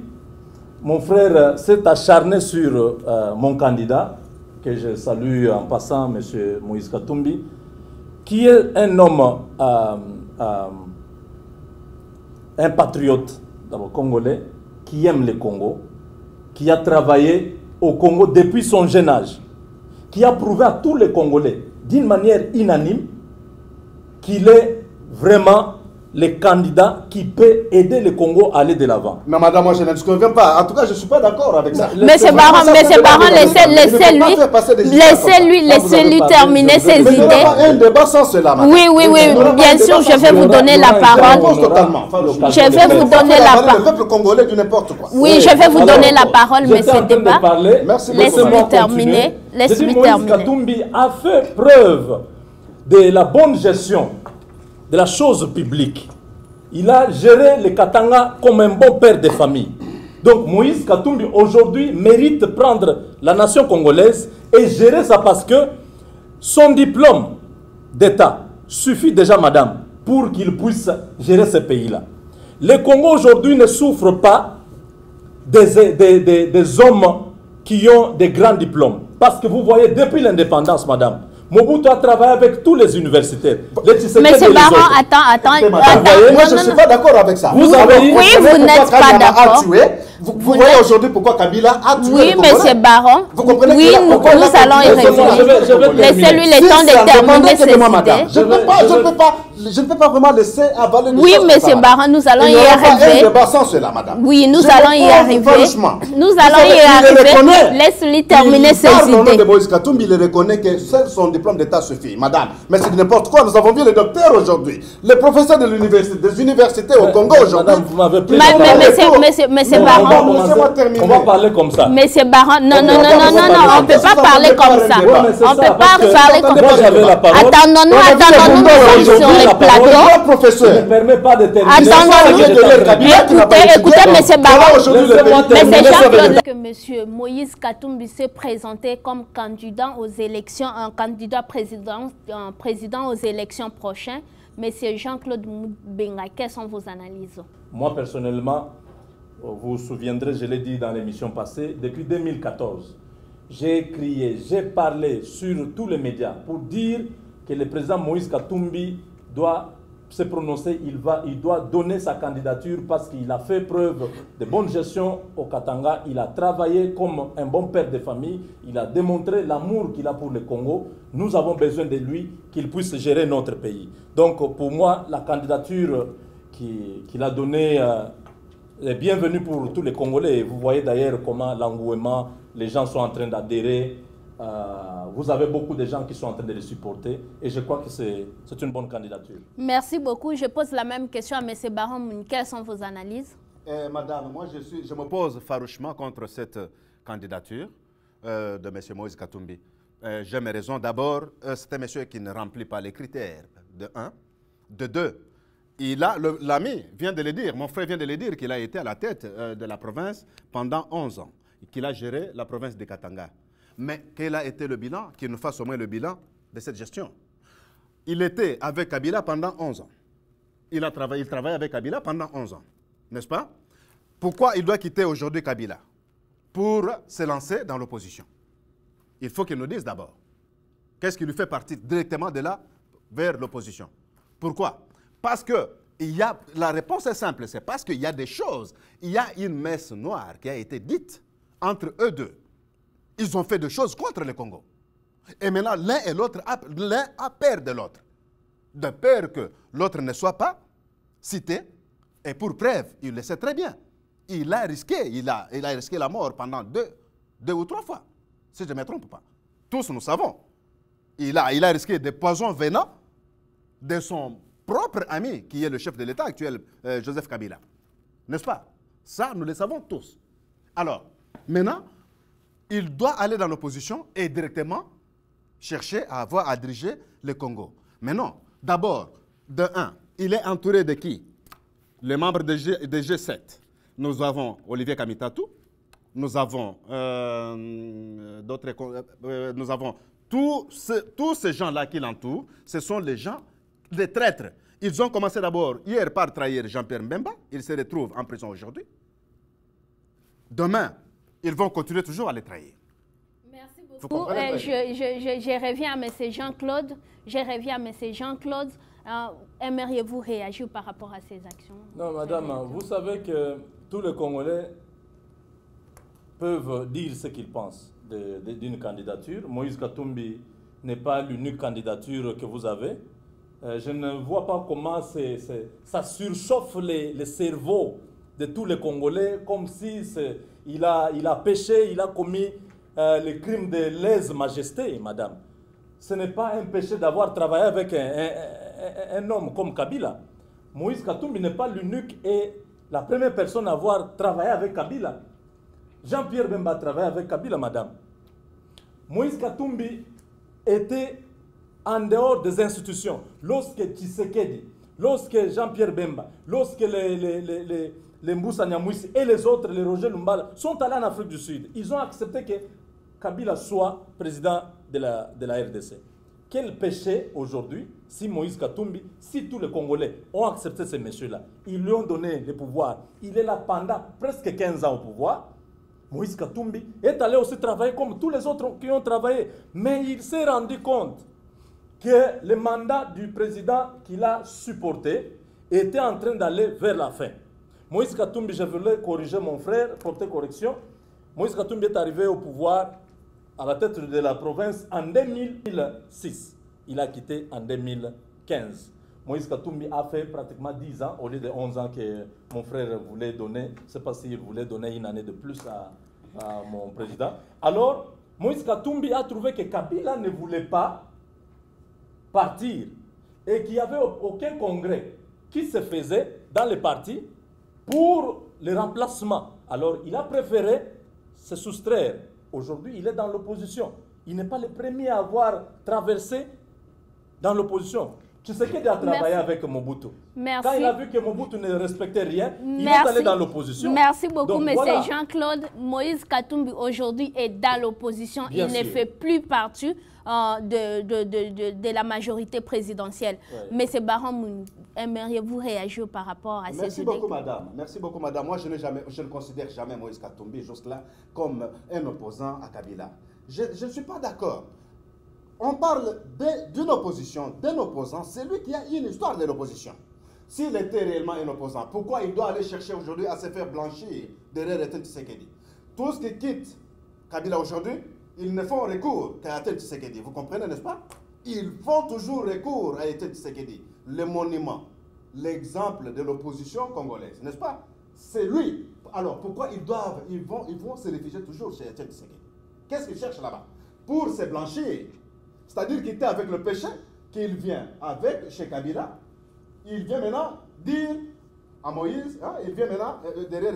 mon frère s'est acharné sur mon candidat, que je salue en passant, M. Moïse Katumbi, qui est un homme, un patriote d'abord congolais, qui aime le Congo, qui a travaillé au Congo depuis son jeune âge, qui a prouvé à tous les Congolais, d'une manière unanime, qu'il est vraiment le candidat qui peut aider le Congo à aller de l'avant. Mais madame, moi je ne conviens pas. En tout cas, je ne suis pas d'accord avec ça. Monsieur Baron, laissez-lui terminer ses idées. Il n'y aura pas un débat sans cela, madame. Oui, bien sûr, je vais vous donner la parole. Je vais vous donner la parole. Le peuple congolais du n'importe quoi. Oui, je vais vous donner la parole, mais ce débat, laissez-lui terminer. Laissez-lui terminer. Moïse Katumbi a fait preuve de la bonne gestion de la chose publique. Il a géré le Katanga comme un bon père de famille. Donc Moïse Katumbi aujourd'hui mérite prendre la nation congolaise et gérer ça parce que son diplôme d'État suffit déjà, madame, pour qu'il puisse gérer ce pays-là. Le Congo aujourd'hui ne souffre pas des hommes qui ont des grands diplômes. Parce que vous voyez, depuis l'indépendance, madame, Mobutu a travaillé avec tous les universitaires. Mais c'est Baron, attends. Moi, je ne suis pas d'accord avec ça. Vous n'êtes pas d'accord. Vous voyez aujourd'hui pourquoi Kabila a tué. Oui, monsieur Baron. Vous comprenez? Oui, nous allons y revenir. Laissez-lui le temps de terminer ses idées. Je ne peux pas vraiment laisser avaler les choses. Oui, monsieur Baron, nous allons y arriver. Oui, nous allons y arriver. Nous allons y arriver. Laisse-lui terminer ses idées. Moïse Katumbi, il reconnaît que seul son diplôme d'État suffit. Madame, mais c'est n'importe quoi. Nous avons vu les docteurs aujourd'hui, les professeurs de l'université, des universités au Congo aujourd'hui. Mais c'est Baron. On va parler comme ça. Mais c'est Baron. Non, on ne peut pas parler comme ça. On ne peut pas parler comme ça. Attendons-nous sur le plateau. Professeur. Ne permet pas de terminer. Écoutez, M. Baron. Mais c'est Jean-Claude que M. Moïse Katumbi s'est présenté comme candidat aux élections, un candidat président aux élections prochaines. M. Jean-Claude Moubenga, quelles sont vos analyses? Moi, personnellement, vous vous souviendrez, je l'ai dit dans l'émission passée, depuis 2014, j'ai crié, j'ai parlé sur tous les médias pour dire que le président Moïse Katumbi doit se prononcer, il doit donner sa candidature parce qu'il a fait preuve de bonne gestion au Katanga, il a travaillé comme un bon père de famille, il a démontré l'amour qu'il a pour le Congo. Nous avons besoin de lui, qu'il puisse gérer notre pays. Donc pour moi, la candidature qu'il a donnée est bienvenue pour tous les Congolais. Vous voyez d'ailleurs comment l'engouement, les gens sont en train d'adhérer. Vous avez beaucoup de gens qui sont en train de les supporter et je crois que c'est une bonne candidature. Merci beaucoup. Je pose la même question à M. Baron. Quelles sont vos analyses? Madame, moi je m'oppose farouchement contre cette candidature de M. Moïse Katumbi. J'ai mes raisons. D'abord, c'est un monsieur qui ne remplit pas les critères, de 1. De 2, l'ami vient de le dire, mon frère vient de le dire qu'il a été à la tête de la province pendant 11 ans, qu'il a géré la province de Katanga. Mais quel a été le bilan? Qu'il nous fasse au moins le bilan de cette gestion. Il était avec Kabila pendant 11 ans. Il travaille avec Kabila pendant 11 ans. N'est-ce pas? Pourquoi il doit quitter aujourd'hui Kabila? Pour se lancer dans l'opposition. Il faut qu'il nous dise d'abord. Qu'est-ce qui lui fait partir directement de là vers l'opposition? Pourquoi? Parce que la réponse est simple. C'est parce qu'il y a des choses. Il y a une messe noire qui a été dite entre eux deux. Ils ont fait des choses contre le Congo. Et maintenant, l'un et l'autre, l'un a peur de l'autre. De peur que l'autre ne soit pas cité. Et pour preuve, il le sait très bien. Il a risqué la mort pendant deux ou trois fois. Si je ne me trompe pas. Tous nous savons. Il a risqué des poisons venant de son propre ami, qui est le chef de l'État actuel, Joseph Kabila. N'est-ce pas? Ça, nous le savons tous. Alors, maintenant, il doit aller dans l'opposition et directement chercher à diriger le Congo. Mais non, d'abord, de 1, il est entouré de qui? Les membres de G7. Nous avons Olivier Kamitatou, nous avons nous avons tous ces gens-là qui l'entourent, ce sont les gens, des traîtres. Ils ont commencé d'abord hier par trahir Jean-Pierre Mbemba, il se retrouve en prison aujourd'hui. Demain, ils vont continuer toujours à les trahir. Merci beaucoup. Je reviens à M. Jean-Claude. Aimeriez-vous réagir par rapport à ces actions? Non, madame, vous savez que tous les Congolais peuvent dire ce qu'ils pensent d'une candidature. Moïse Katumbi n'est pas l'unique candidature que vous avez. Je ne vois pas comment ça surchauffe les cerveaux de tous les Congolais, comme si il a péché, il a commis le crime de lèse-majesté, madame. Ce n'est pas un péché d'avoir travaillé avec un homme comme Kabila. Moïse Katumbi n'est pas l'unique et la première personne à avoir travaillé avec Kabila. Jean-Pierre Bemba a travaillé avec Kabila, madame. Moïse Katumbi était en dehors des institutions. Lorsque Tshisekedi, lorsque Jean-Pierre Bemba, lorsque les Moussa Nyamwisi et les autres, les Roger Lumbala, sont allés en Afrique du Sud, ils ont accepté que Kabila soit président de la RDC. Quel péché aujourd'hui, si Moïse Katumbi, si tous les Congolais ont accepté ces messieurs-là, ils lui ont donné le pouvoir, il est là pendant presque 15 ans au pouvoir. Moïse Katumbi est allé aussi travailler comme tous les autres qui ont travaillé, mais il s'est rendu compte que le mandat du président qu'il a supporté était en train d'aller vers la fin. Moïse Katumbi, je voulais corriger mon frère, porter correction. Moïse Katumbi est arrivé au pouvoir à la tête de la province en 2006. Il a quitté en 2015. Moïse Katumbi a fait pratiquement 10 ans au lieu de 11 ans que mon frère voulait donner. Je ne sais pas s'il voulait donner une année de plus à mon président. Alors, Moïse Katumbi a trouvé que Kabila ne voulait pas partir et qu'il n'y avait aucun congrès qui se faisait dans les partis pour le remplacement. Alors, il a préféré se soustraire. Aujourd'hui, il est dans l'opposition. Il n'est pas le premier à avoir traversé dans l'opposition. Tshisekedi a travaillé avec Mobutu. Merci. Quand il a vu que Mobutu ne respectait rien, il est allé dans l'opposition. Merci beaucoup, donc, M. Voilà. Jean-Claude. Moïse Katumbi aujourd'hui est dans l'opposition. Il Bien ne sûr. fait plus partie de la majorité présidentielle. Ouais. M. Baron, aimeriez-vous réagir par rapport à ces Merci idées? beaucoup, madame. Merci beaucoup, madame. Moi, je ne considère jamais Moïse Katumbi jusque-là comme un opposant à Kabila. Je ne suis pas d'accord. On parle d'une opposition, d'un opposant, c'est lui qui a une histoire de l'opposition. S'il était réellement un opposant, pourquoi il doit aller chercher aujourd'hui à se faire blanchir derrière Etienne Tshisekedi? Tous qui quittent Kabila aujourd'hui, ils ne font recours qu'à Etienne Tshisekedi. Vous comprenez, n'est-ce pas? Ils font toujours recours à Etienne Tshisekedi. Le monument, l'exemple de l'opposition congolaise, n'est-ce pas? C'est lui. Alors pourquoi ils vont se réfugier toujours chez Etienne Tshisekedi? Qu'est-ce qu'ils cherchent là-bas? Pour se blanchir. C'est-à-dire qu'il était avec le péché, qu'il vient avec chez Kabila, il vient maintenant dire à Moïse, hein, il vient maintenant derrière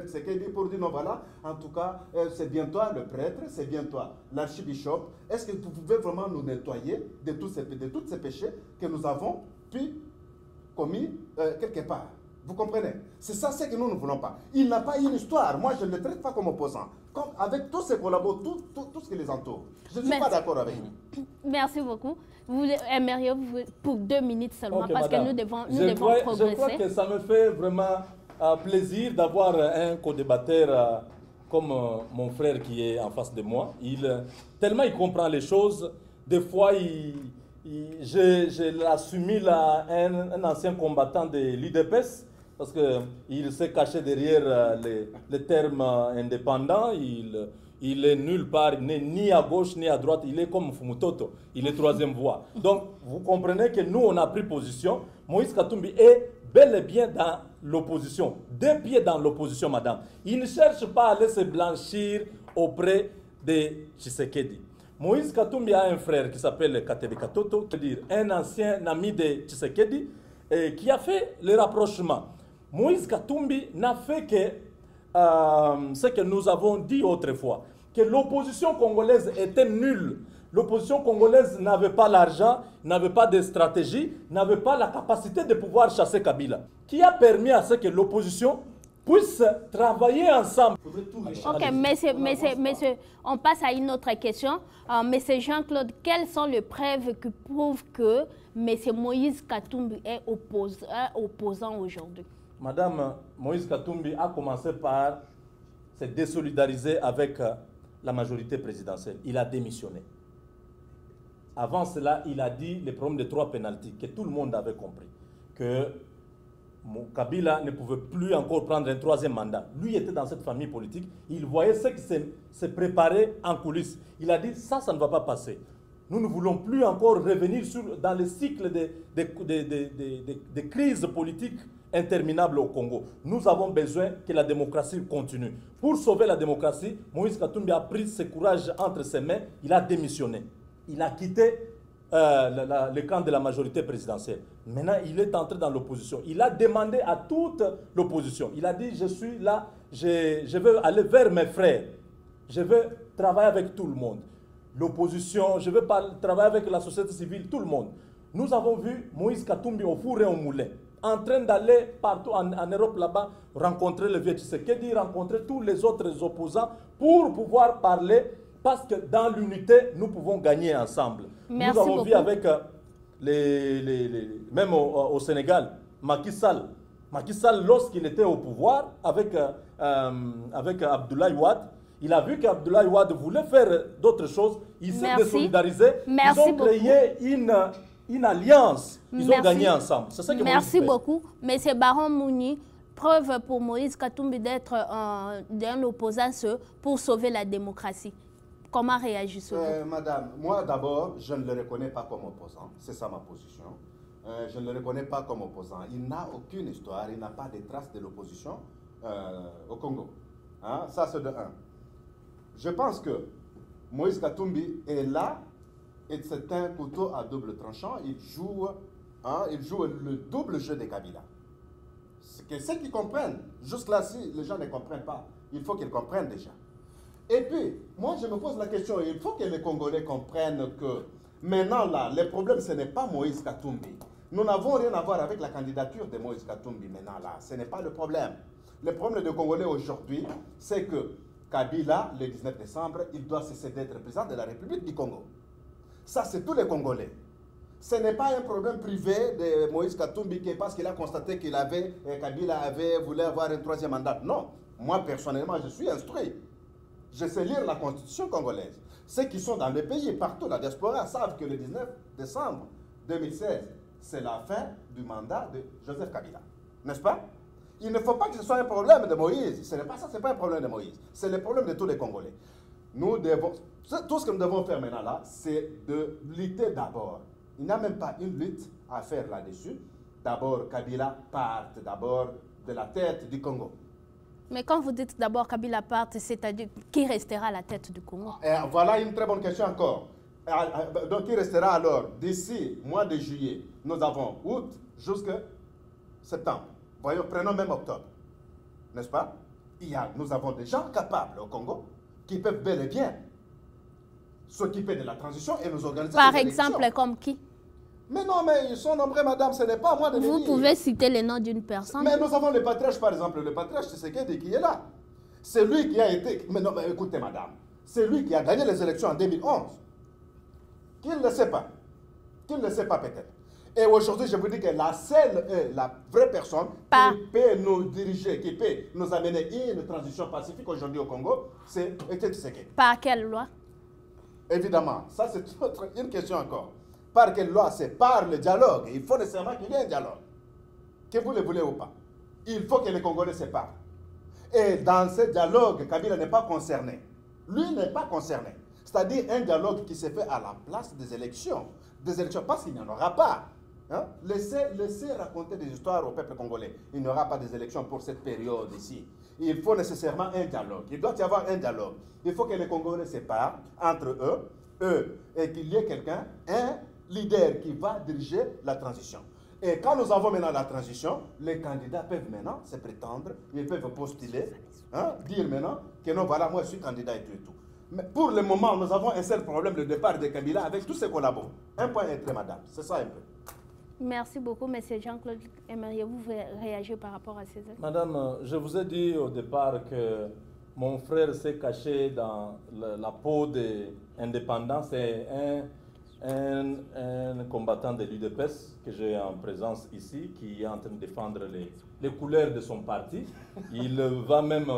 Tshisekedi pour dire non voilà, en tout cas, c'est bien toi le prêtre, c'est bien toi l'archibishop, est-ce que vous pouvez vraiment nous nettoyer de tous ces péchés que nous avons pu commis quelque part? Vous comprenez? C'est ça ce que nous ne voulons pas. Il n'a pas une histoire. Moi, je ne le traite pas comme opposant. Comme avec tous ses collaborateurs, tout ce qui les entoure. Je ne suis pas d'accord avec lui. Merci beaucoup. Vous aimeriez pour 2 minutes seulement, Ok, parce madame. que nous devons Je progresser. crois que ça me fait vraiment plaisir d'avoir un co-débatteur comme mon frère qui est en face de moi. Tellement il comprend les choses. Des fois, je l'assimile à un ancien combattant de l'UDPS. Parce qu'il s'est caché derrière les termes indépendants. Il est nulle part, il n'est ni à gauche ni à droite. Il est comme Fumutoto, il est troisième voie. Donc, vous comprenez que nous, on a pris position. Moïse Katumbi est bel et bien dans l'opposition. 2 pieds dans l'opposition, madame. Il ne cherche pas à aller se blanchir auprès de Tshisekedi. Moïse Katumbi a un frère qui s'appelle Katebe Katoto, c'est-à-dire un ancien ami de Tshisekedi, qui a fait le rapprochement. Moïse Katumbi n'a fait que ce que nous avons dit autrefois, que l'opposition congolaise était nulle. L'opposition congolaise n'avait pas l'argent, n'avait pas de stratégie, n'avait pas la capacité de pouvoir chasser Kabila, qui a permis à ce que l'opposition puisse travailler ensemble. Ok, monsieur, on passe à une autre question. Monsieur Jean-Claude, quelles sont les preuves qui prouvent que monsieur Moïse Katumbi est opposant aujourd'hui? Madame, Moïse Katumbi a commencé par se désolidariser avec la majorité présidentielle. Il a démissionné. Avant cela, il a dit les problèmes des 3 pénaltys, que tout le monde avait compris. Que Kabila ne pouvait plus encore prendre un 3e mandat. Lui était dans cette famille politique. Il voyait ce qui se préparait en coulisses. Il a dit, ça ne va pas passer. Nous ne voulons plus encore revenir dans le cycle des crises politiques interminables au Congo. Nous avons besoin que la démocratie continue. Pour sauver la démocratie, Moïse Katumbi a pris ce courage entre ses mains. Il a démissionné. Il a quitté le camp de la majorité présidentielle. Maintenant, il est entré dans l'opposition. Il a demandé à toute l'opposition. Il a dit, je suis là, je veux aller vers mes frères. Je veux travailler avec tout le monde. L'opposition, je veux travailler avec la société civile, tout le monde. Nous avons vu Moïse Katumbi au four et au moulin, en train d'aller partout en Europe là-bas, rencontrer le vieux Tshisekedi, rencontrer tous les autres opposants pour pouvoir parler, parce que dans l'unité, nous pouvons gagner ensemble. Merci nous avons beaucoup. vu avec, même au Sénégal, Macky Sall, lorsqu'il était au pouvoir, avec Abdoulaye Wade, il a vu qu'Abdoulaye Wade voulait faire d'autres choses. Il s'est désolidarisé. Merci ils ont créé une alliance. Ils ont gagné ensemble. C'est ça que Merci beaucoup. Monsieur Baron Mouni, preuve pour Moïse Katumbi d'être un opposant pour sauver la démocratie. Comment réagissez-vous? Madame, moi d'abord, je ne le reconnais pas comme opposant. C'est ça ma position. Je ne le reconnais pas comme opposant. Il n'a aucune histoire, il n'a pas de traces de l'opposition au Congo. Hein? Ça, c'est de 1. Je pense que Moïse Katumbi est là et c'est un couteau à double tranchant. Il joue le double jeu de Kabila. C'est ceux qui comprennent. Jusque-là, si les gens ne comprennent pas, il faut qu'ils comprennent déjà. Et puis, moi, je me pose la question, il faut que les Congolais comprennent que maintenant, là, le problème, ce n'est pas Moïse Katumbi. Nous n'avons rien à voir avec la candidature de Moïse Katumbi maintenant, là. Ce n'est pas le problème. Le problème des Congolais aujourd'hui, c'est que Kabila, le 19 décembre, il doit cesser d'être président de la République du Congo. Ça, c'est tous les Congolais. Ce n'est pas un problème privé de Moïse Katumbi parce qu'il a constaté qu'il Kabila voulu avoir un 3e mandat. Non. Moi, personnellement, je suis instruit. Je sais lire la constitution congolaise. Ceux qui sont dans le pays, partout, la diaspora, savent que le 19 décembre 2016, c'est la fin du mandat de Joseph Kabila. N'est-ce pas? Il ne faut pas que ce soit un problème de Moïse. Ce n'est pas ça, ce n'est pas un problème de Moïse. C'est le problème de tous les Congolais. Nous devons, tout ce que nous devons faire maintenant là, c'est de lutter d'abord. Il n'y a même pas une lutte à faire là-dessus. D'abord, Kabila parte d'abord de la tête du Congo. Mais quand vous dites d'abord Kabila parte, c'est-à-dire qui restera à la tête du Congo? Voilà une très bonne question encore. Donc, qui restera alors? D'ici mois de juillet, nous avons août jusqu'à septembre. Voyons, prenons même octobre. N'est-ce pas? Nous avons des gens capables au Congo qui peuvent bel et bien s'occuper de la transition et nous organiser Par des exemple, élections. comme qui? Mais non, mais ils sont nombreux, madame, ce n'est pas à moi de le dire. Vous pouvez citer les noms d'une personne? Mais nous avons le patriarche, par exemple. Le patriarche, c'est Tshisekedi qui est là. C'est lui qui a été... Mais non, mais écoutez, madame. C'est lui qui a gagné les élections en 2011. Qui ne le sait pas? Qui ne le sait pas peut-être? Et aujourd'hui, je vous dis que la vraie personne qui peut nous diriger, qui peut nous amener une transition pacifique aujourd'hui au Congo, c'est Tshisekedi. Par quelle loi? Évidemment, ça c'est une question encore. Par quelle loi? C'est par le dialogue. Il faut nécessairement qu'il y ait un dialogue. Que vous le voulez ou pas. Il faut que les Congolais se parlent. Et dans ce dialogue, Kabila n'est pas concerné. Lui n'est pas concerné. C'est-à-dire un dialogue qui se fait à la place des élections. Des élections, parce qu'il n'y en aura pas. Hein? Laissez raconter des histoires au peuple congolais. Il n'y aura pas des élections pour cette période ici. Il faut nécessairement un dialogue. Il doit y avoir un dialogue. Il faut que les Congolais se parlent entre eux, et qu'il y ait quelqu'un, un leader qui va diriger la transition. Et quand nous avons maintenant la transition, les candidats peuvent maintenant se prétendre, ils peuvent postuler, dire maintenant que non, voilà, moi je suis candidat et tout et tout. Mais pour le moment, nous avons un seul problème, le départ de Kabila avec tous ses collaborateurs. Un point est très, madame. C'est ça un peu. Merci beaucoup, M. Jean-Claude. Aimeriez-vous réagir par rapport à ces actes? Madame, je vous ai dit au départ que mon frère s'est caché dans la peau des indépendants. C'est un combattant de l'UDPS que j'ai en présence ici, qui est en train de défendre les couleurs de son parti. Il va même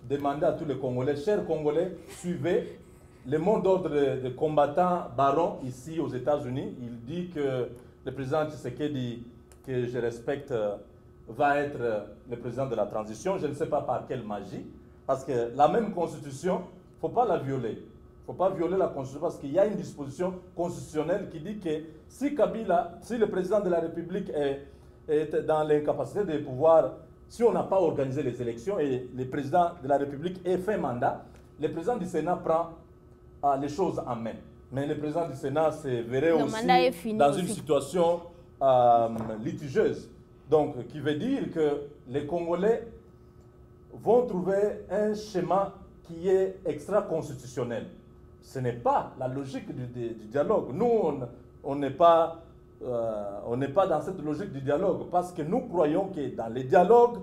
demander à tous les Congolais, chers Congolais, suivez le mot d'ordre de combattant baron ici aux États-Unis, il dit que le président Tshisekedi, que je respecte, va être le président de la transition. Je ne sais pas par quelle magie, parce que la même constitution, il ne faut pas la violer. Il ne faut pas violer la constitution parce qu'il y a une disposition constitutionnelle qui dit que si Kabila, si le président de la République est dans l'incapacité de pouvoir, si on n'a pas organisé les élections et le président de la République est fait mandat, le président du Sénat prend les choses en main. Mais le président du Sénat se verrait aussi dans une situation litigieuse. Donc, qui veut dire que les Congolais vont trouver un schéma qui est extra-constitutionnel. Ce n'est pas la logique du dialogue. Nous, on n'est pas dans cette logique du dialogue parce que nous croyons que dans les dialogues,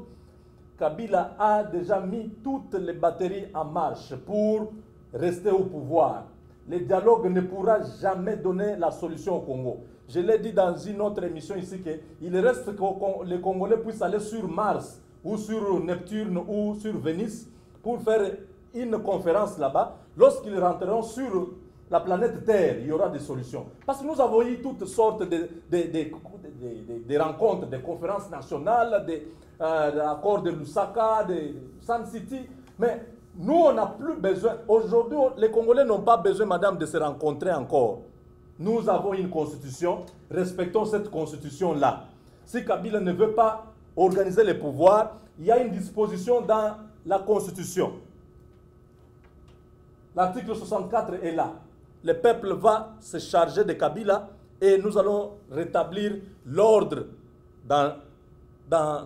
Kabila a déjà mis toutes les batteries en marche pour rester au pouvoir. Le dialogue ne pourra jamais donner la solution au Congo. Je l'ai dit dans une autre émission ici qu'il reste que les Congolais puissent aller sur Mars ou sur Neptune ou sur Vénus pour faire une conférence là-bas. Lorsqu'ils rentreront sur la planète Terre, il y aura des solutions. Parce que nous avons eu toutes sortes de rencontres, de conférences nationales, d'accords de Lusaka, de Sun City. Mais nous, on n'a plus besoin. Aujourd'hui, les Congolais n'ont pas besoin, madame, de se rencontrer encore. Nous avons une constitution, respectons cette constitution-là. Si Kabila ne veut pas organiser les pouvoirs, il y a une disposition dans la constitution. L'article 64 est là. Le peuple va se charger de Kabila et nous allons rétablir l'ordre dans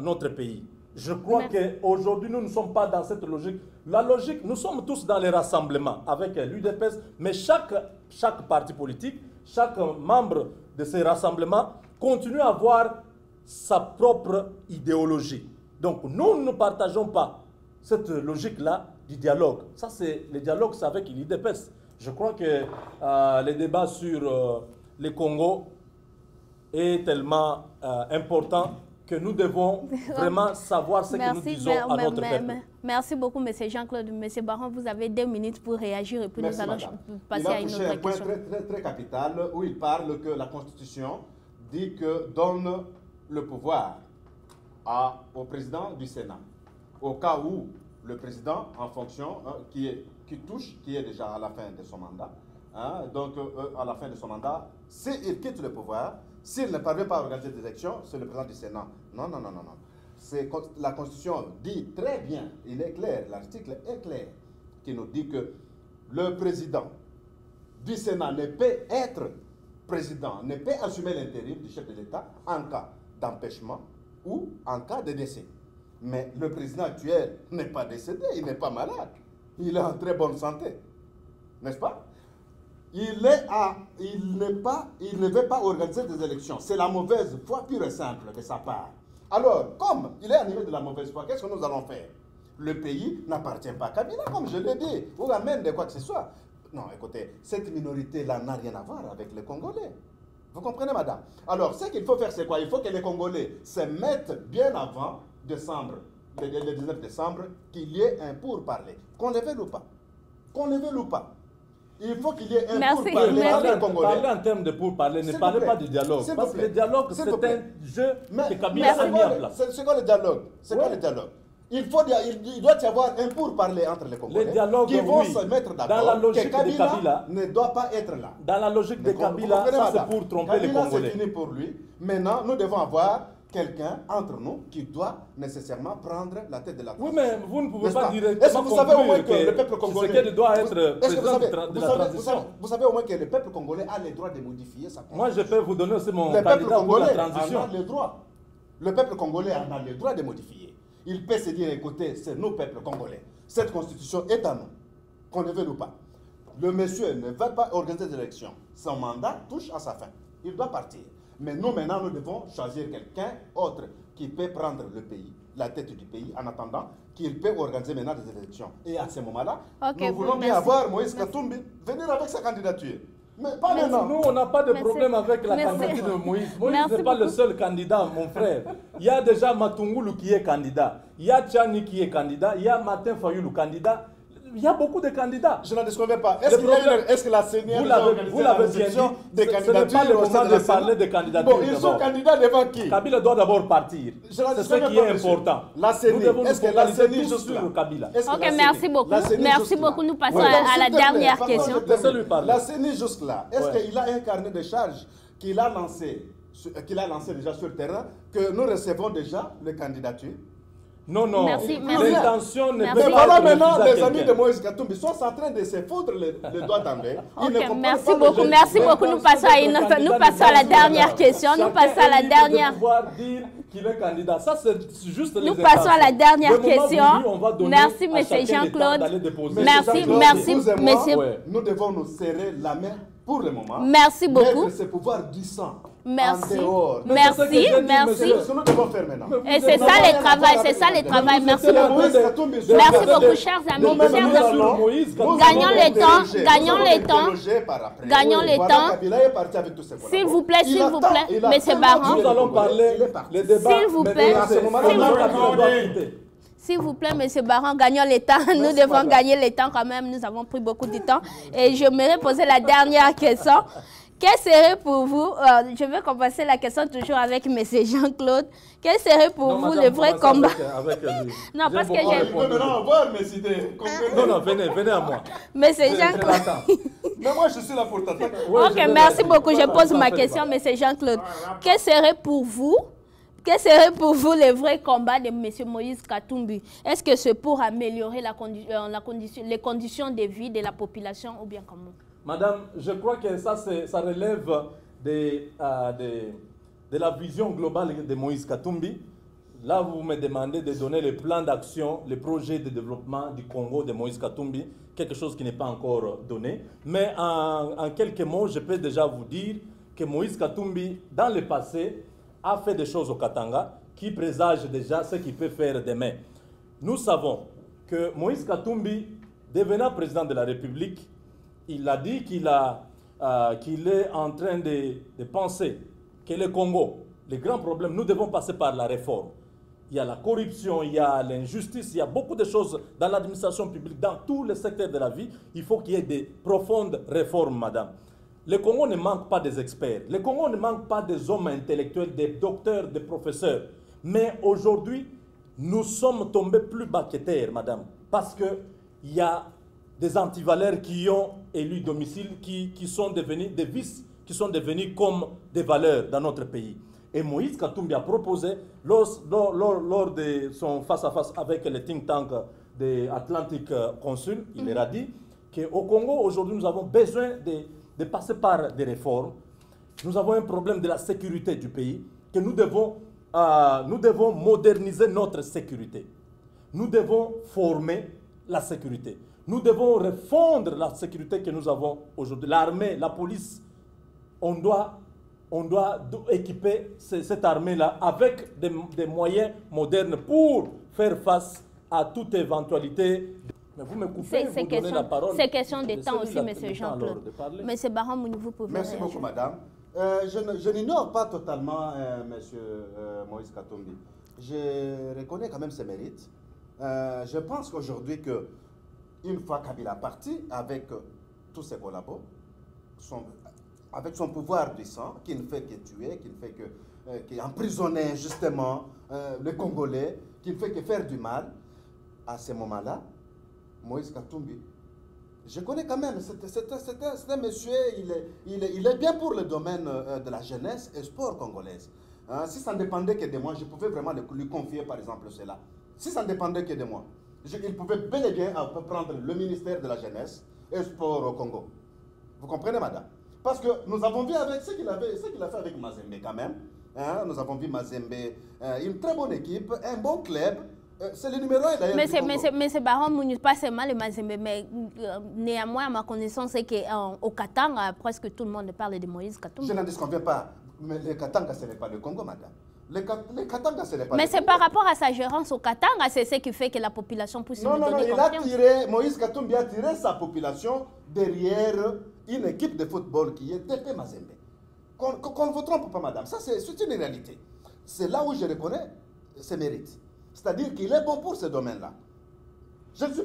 notre pays. Je crois qu'aujourd'hui, nous ne sommes pas dans cette logique. La logique, nous sommes tous dans les rassemblements avec l'UDPS, mais chaque parti politique, chaque membre de ces rassemblements continue à avoir sa propre idéologie. Donc nous ne partageons pas cette logique-là du dialogue. Ça, c'est le dialogue, c'est avec l'UDPS. Je crois que le débat sur le Congo est tellement important que nous devons vraiment savoir ce que nous disons à notre peuple. Merci beaucoup, M. Jean-Claude. M. Baron, vous avez 2 minutes pour réagir et puis nous allons passer à une autre question. Il a touché un point très capital où il parle que la Constitution dit que donne le pouvoir au président du Sénat. Au cas où le président, en fonction, qui est déjà à la fin de son mandat, donc à la fin de son mandat, s'il quitte le pouvoir, s'il ne parvient pas à organiser des élections, c'est le président du Sénat. Non. La Constitution dit très bien, il est clair, l'article est clair, qui nous dit que le président du Sénat ne peut être président, ne peut assumer l'intérim du chef de l'État en cas d'empêchement ou en cas de décès. Mais le président actuel n'est pas décédé, il n'est pas malade, il est en très bonne santé, n'est-ce pas? Il ne veut pas organiser des élections. C'est la mauvaise foi pure et simple de sa part. Alors, comme il est animé de la mauvaise foi, qu'est-ce que nous allons faire? Le pays n'appartient pas à Kabila, comme je l'ai dit, ou amène de quoi que ce soit. Non, écoutez, cette minorité-là n'a rien à voir avec les Congolais. Vous comprenez, madame? Alors, ce qu'il faut faire, c'est quoi? Il faut que les Congolais se mettent bien avant décembre, le 19 décembre, qu'il y ait un pourparler. Qu'on le veuille ou pas. Qu'on le veuille ou pas. Il faut qu'il y ait un pourparler entre les Congolais. Parlez en termes de pourparler, ne parlez pas du dialogue. Parce que le dialogue, c'est un jeu que Kabila a mis en place. C'est quoi le dialogue? C'est quoi le dialogue? Il doit y avoir un pourparler entre les Congolais qui vont se mettre d'accord que Kabila ne doit pas être là. Dans la logique de Kabila, ça c'est pour tromper les Congolais. Kabila, c'est fini pour lui. Maintenant, nous devons avoir quelqu'un entre nous qui doit nécessairement prendre la tête de la transition. Oui, mais vous ne pouvez pas directement. Est-ce que vous savez au moins que le peuple congolais doit être président de la transition? Vous savez au moins que le peuple congolais a le droit de modifier sa constitution. Moi, je peux vous donner aussi mon candidat pour la transition. Le peuple congolais en a le droit de modifier. Il peut se dire, écoutez, c'est nous, peuple congolais. Cette constitution est à nous, qu'on ne veuille ou pas. Le monsieur ne va pas organiser des élections. Son mandat touche à sa fin. Il doit partir. Mais nous, maintenant, nous devons choisir quelqu'un autre qui peut prendre le pays, la tête du pays, en attendant qu'il peut organiser maintenant des élections. Et à ce moment-là, nous voulons bien avoir Moïse Katumbi venir avec sa candidature. Mais pas maintenant. Nous, on n'a pas de problème avec la candidature de Moïse. Moïse n'est pas le seul candidat, mon frère. Il y a déjà Matungulu qui est candidat. Il y a Tchani qui est candidat. Il y a Martin Fayoulou candidat. Il y a beaucoup de candidats. Je n'en disconviens pas. Est-ce que la CENI vous l'avez bien dit, des ce n'est candidatures pas le moment de parler de candidatures. Bon, ils sont candidats devant qui? Kabila doit d'abord partir. C'est ce qui est important. La CENI, est-ce que la CENI juste sur Kabila? Ok, merci beaucoup. Merci beaucoup. Nous passons à la dernière question. La CENI juste là, est-ce qu'il a un carnet de charges qu'il a lancé déjà sur le terrain, que nous recevons déjà les candidatures? Non, non. L'intention n'est pas. Mais voilà maintenant, les amis de Moïse Katumbi sont en train de se foutre le doigt en l'air. Merci beaucoup. Merci beaucoup. Nous passons à la dernière question. Nous passons à la dernière. Qu'il est candidat. Ça, c'est juste les Nous passons à la dernière question. Merci, M. Jean-Claude. Merci, monsieur. Nous devons nous serrer la main pour le moment. Merci beaucoup. Mettre ce pouvoir du sang. Merci. Merci. C'est ce que nous devons faire maintenant. Et c'est ça le travail. C'est ça le travail. Merci beaucoup. Merci beaucoup, chers amis. Gagnons le temps. Gagnons le temps. Gagnons le temps. S'il vous plaît, s'il vous plaît, monsieur Baron. Nous allons parler les débats. S'il vous plaît. S'il vous plaît, M. Baron, gagnons le temps. Nous devons gagner le temps quand même. Nous avons pris beaucoup de temps. Et je me poser la dernière question. Quel serait pour vous, je vais commencer la question toujours avec M. Jean-Claude, quel serait pour vous le vrai combat? Non, parce que j'ai... Non, venez à moi. M. Jean-Claude. Mais moi, je suis là pour t'attaquer. Ok, merci beaucoup. Je pose ma question, M. Jean-Claude. Quel serait pour vous le vrai combat de M. Moïse Katumbi? Est-ce que c'est pour améliorer les conditions de vie de la population ou bien comment? Madame, je crois que ça relève de la vision globale de Moïse Katumbi. Là, vous me demandez de donner le plan d'action, le projet de développement du Congo de Moïse Katumbi, quelque chose qui n'est pas encore donné. Mais en quelques mots, je peux déjà vous dire que Moïse Katumbi, dans le passé, a fait des choses au Katanga qui présagent déjà ce qu'il peut faire demain. Nous savons que Moïse Katumbi, devenant président de la République, il a dit qu'il est en train de penser que le Congo, les grands problèmes, nous devons passer par la réforme. Il y a la corruption, il y a l'injustice, il y a beaucoup de choses dans l'administration publique, dans tous les secteurs de la vie. Il faut qu'il y ait des profondes réformes, madame. Le Congo ne manque pas des experts. Le Congo ne manque pas des hommes intellectuels, des docteurs, des professeurs. Mais aujourd'hui, nous sommes tombés plus bas que terre, madame. Parce qu'il y a des antivaleurs qui ont élu domicile, qui sont devenus des vices, qui sont devenus comme des valeurs dans notre pays. Et Moïse Katumbi a proposé, lors de son face-à-face avec le think tank de Atlantic Consul, il leur a dit qu'au Congo, aujourd'hui, nous avons besoin de passer par des réformes. Nous avons un problème de la sécurité du pays, que nous devons moderniser notre sécurité. Nous devons former la sécurité. Nous devons refondre la sécurité que nous avons aujourd'hui. L'armée, la police, on doit équiper cette armée-là avec des moyens modernes pour faire face à toute éventualité. Mais vous me coupez, vous donnez la parole. C'est question de temps aussi, M. Jean-Claude. M. Baron, vous pouvez... Merci beaucoup, madame. Je n'ignore pas totalement M. Moïse Katumbi. Je reconnais quand même ses mérites. Je pense qu'aujourd'hui, une fois Kabila parti, avec tous ses collaborateurs, avec son pouvoir du sang, qui ne fait que tuer, qui ne fait que emprisonner justement les Congolais, qui ne fait que faire du mal, à ce moment-là, Moïse Katumbi, je connais quand même, c'est un monsieur, il est bien pour le domaine de la jeunesse et sport congolaise. Si ça ne dépendait que de moi, je pouvais vraiment lui confier par exemple cela. Si ça ne dépendait que de moi, il pouvait bel et bien prendre le ministère de la jeunesse et sport au Congo. Vous comprenez, madame? Parce que nous avons vu avec ce qu'il a fait avec Mazembe quand même. Nous avons vu Mazembe, une très bonne équipe, un bon club. C'est le numéro 1 d'ailleurs. Mais c'est Baron, pas seulement le Mazembe, mais néanmoins, à ma connaissance, c'est qu'au Katanga, presque tout le monde parle de Moïse Katumbi. Je n'en disconviens pas. Mais le Katanga, ce n'est pas le Congo, madame. Le Katanga, ce n'est pas mais le c'est Congo. par rapport à sa gérance au Katanga, c'est ce qui fait que la population puisse lui donner confiance. Moïse Katumbi a tiré sa population derrière une équipe de football qui est TP Mazembe. Qu'on ne vous trompe pas, madame. Ça, c'est une réalité. C'est là où je reconnais ses mérites. C'est-à-dire qu'il est bon pour ce domaine-là. Je ne suis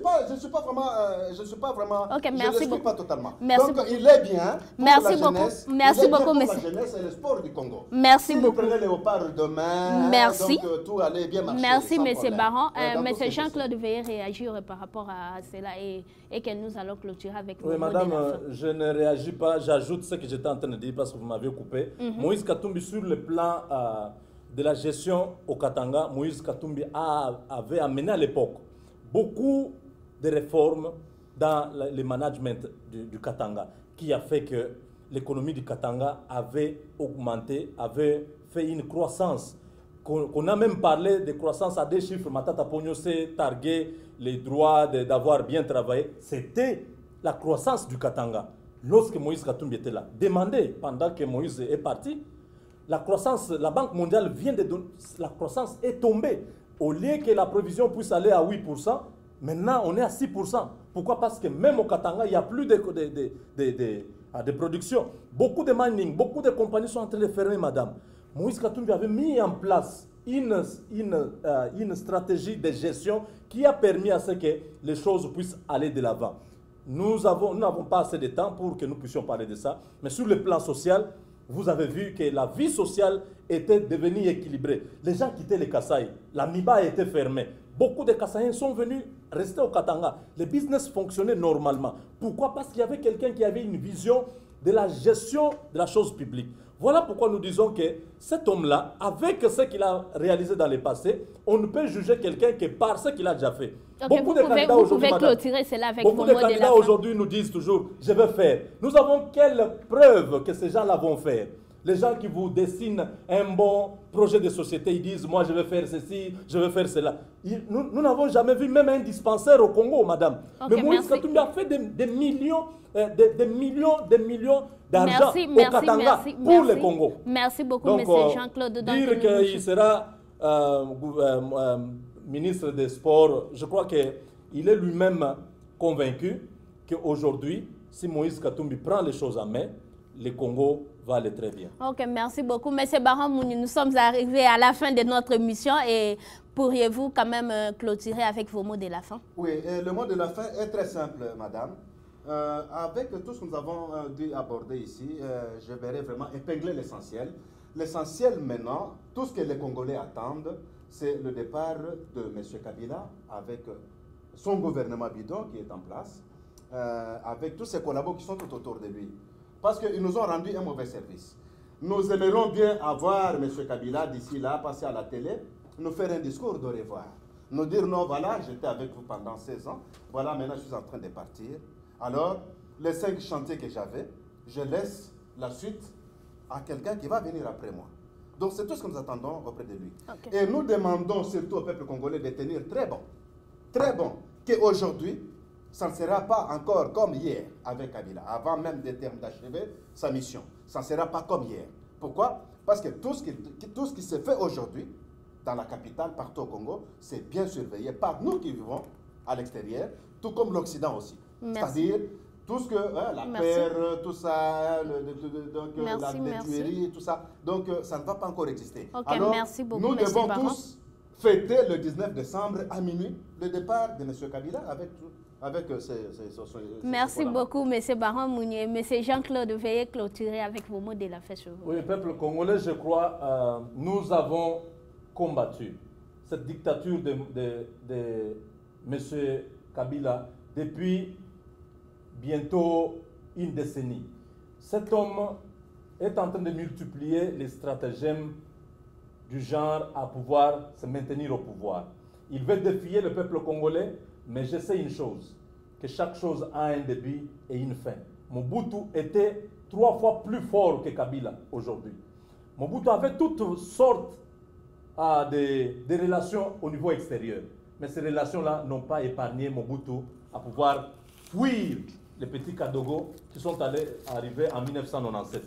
pas vraiment. Ok, merci je l'explique beaucoup. pas totalement. Merci Donc beaucoup. il est bien pour Merci la beaucoup. jeunesse. Merci il est bien beaucoup, pour monsieur. la jeunesse et le sport du Congo. Merci si beaucoup. vous prenez Léopard demain, Merci. donc tout allait bien marcher. Merci, sans monsieur problème. Baron. Dans tout Monsieur ce Jean-Claude veuillez réagir par rapport à cela et que nous allons clôturer avec Oui, le mot madame, de la fin. je ne réagis pas. J'ajoute ce que j'étais en train de dire parce que vous m'avez coupé. Moïse Katumbi, sur le plan de la gestion au Katanga, Moïse Katumbi avait amené à l'époque beaucoup de réformes dans le management du Katanga, qui a fait que l'économie du Katanga avait augmenté, avait fait une croissance. Qu'on a même parlé de croissance à des chiffres. Matata Pogno s'est targué les droits d'avoir bien travaillé. C'était la croissance du Katanga. Lorsque Moïse Katumbi était là, demandé pendant que Moïse est parti, la croissance, la Banque mondiale vient de donner, la croissance est tombée. Au lieu que la provision puisse aller à 8%, maintenant on est à 6%. Pourquoi? Parce que même au Katanga, il n'y a plus de production. Beaucoup de mining, beaucoup de compagnies sont en train de fermer, madame. Moïse Katumbi avait mis en place une stratégie de gestion qui a permis à ce que les choses puissent aller de l'avant. Nous n'avons pas assez de temps pour que nous puissions parler de ça, mais sur le plan social, vous avez vu que la vie sociale était devenue équilibrée. Les gens quittaient les Kasaï, la Miba était fermée. Beaucoup de Kasaïens sont venus rester au Katanga. Le business fonctionnait normalement. Pourquoi? Parce qu'il y avait quelqu'un qui avait une vision de la gestion de la chose publique. Voilà pourquoi nous disons que cet homme-là, avec ce qu'il a réalisé dans le passé, on ne peut juger quelqu'un que par ce qu'il a déjà fait. Okay, vous pouvez clôturer cela avec beaucoup vos de mots de la candidats fin. aujourd'hui nous disent toujours « je vais faire ». Nous avons quelle preuve que ces gens-là vont faire? Les gens qui vous dessinent un bon projet de société, ils disent « moi je vais faire ceci, je vais faire cela ». Nous n'avons jamais vu même un dispensaire au Congo, madame. Okay, mais Moïse Katumbi a fait des millions d'argent au Katanga pour le Congo. Merci beaucoup, donc, monsieur Jean-Claude. Dire qu'il sera ministre des Sports, je crois qu'il est lui-même convaincu qu'aujourd'hui, si Moïse Katumbi prend les choses en main, le Congo va aller très bien. Ok, merci beaucoup. Monsieur Baron Mouni, nous sommes arrivés à la fin de notre émission et pourriez-vous quand même clôturer avec vos mots de la fin? Oui, le mot de la fin est très simple, madame. Avec tout ce que nous avons dû aborder ici, je verrai vraiment épingler l'essentiel. L'essentiel maintenant, tout ce que les Congolais attendent, c'est le départ de M. Kabila avec son gouvernement bidon qui est en place, avec tous ses collaborateurs qui sont tout autour de lui. Parce qu'ils nous ont rendu un mauvais service. Nous aimerions bien avoir M. Kabila d'ici là, passer à la télé, nous faire un discours de revoir. Nous dire non, voilà, j'étais avec vous pendant 16 ans, voilà, maintenant je suis en train de partir. Alors, les 5 chantiers que j'avais, je laisse la suite à quelqu'un qui va venir après moi. Donc c'est tout ce que nous attendons auprès de lui. Okay. Et nous demandons surtout au peuple congolais de tenir très bon, qu'aujourd'hui, ça ne sera pas encore comme hier avec Kabila, avant même des termes d'achever sa mission. Ça ne sera pas comme hier. Pourquoi? Parce que tout ce qui se fait aujourd'hui, dans la capitale, partout au Congo, c'est bien surveillé par nous qui vivons à l'extérieur, tout comme l'Occident aussi. C'est-à-dire tout ce que, la paire, tout ça, la tuerie, tout ça. Donc ça ne va pas encore exister. Okay, alors, merci beaucoup, nous devons tous fêter le 19 décembre à minuit le départ de M. Kabila avec merci beaucoup, M. Baron Mounier. M. Jean-Claude, veuillez clôturer avec vos mots de la fin. Oui, peuple congolais, je crois, nous avons combattu cette dictature de M. Kabila depuis bientôt une décennie. Cet homme est en train de multiplier les stratagèmes du genre à pouvoir se maintenir au pouvoir. Il veut défier le peuple congolais, mais je sais une chose, que chaque chose a un début et une fin. Mobutu était 3 fois plus fort que Kabila aujourd'hui. Mobutu avait toutes sortes de relations au niveau extérieur. Mais ces relations-là n'ont pas épargné Mobutu à pouvoir fuir les petits Kadogo qui sont arrivés en 1997.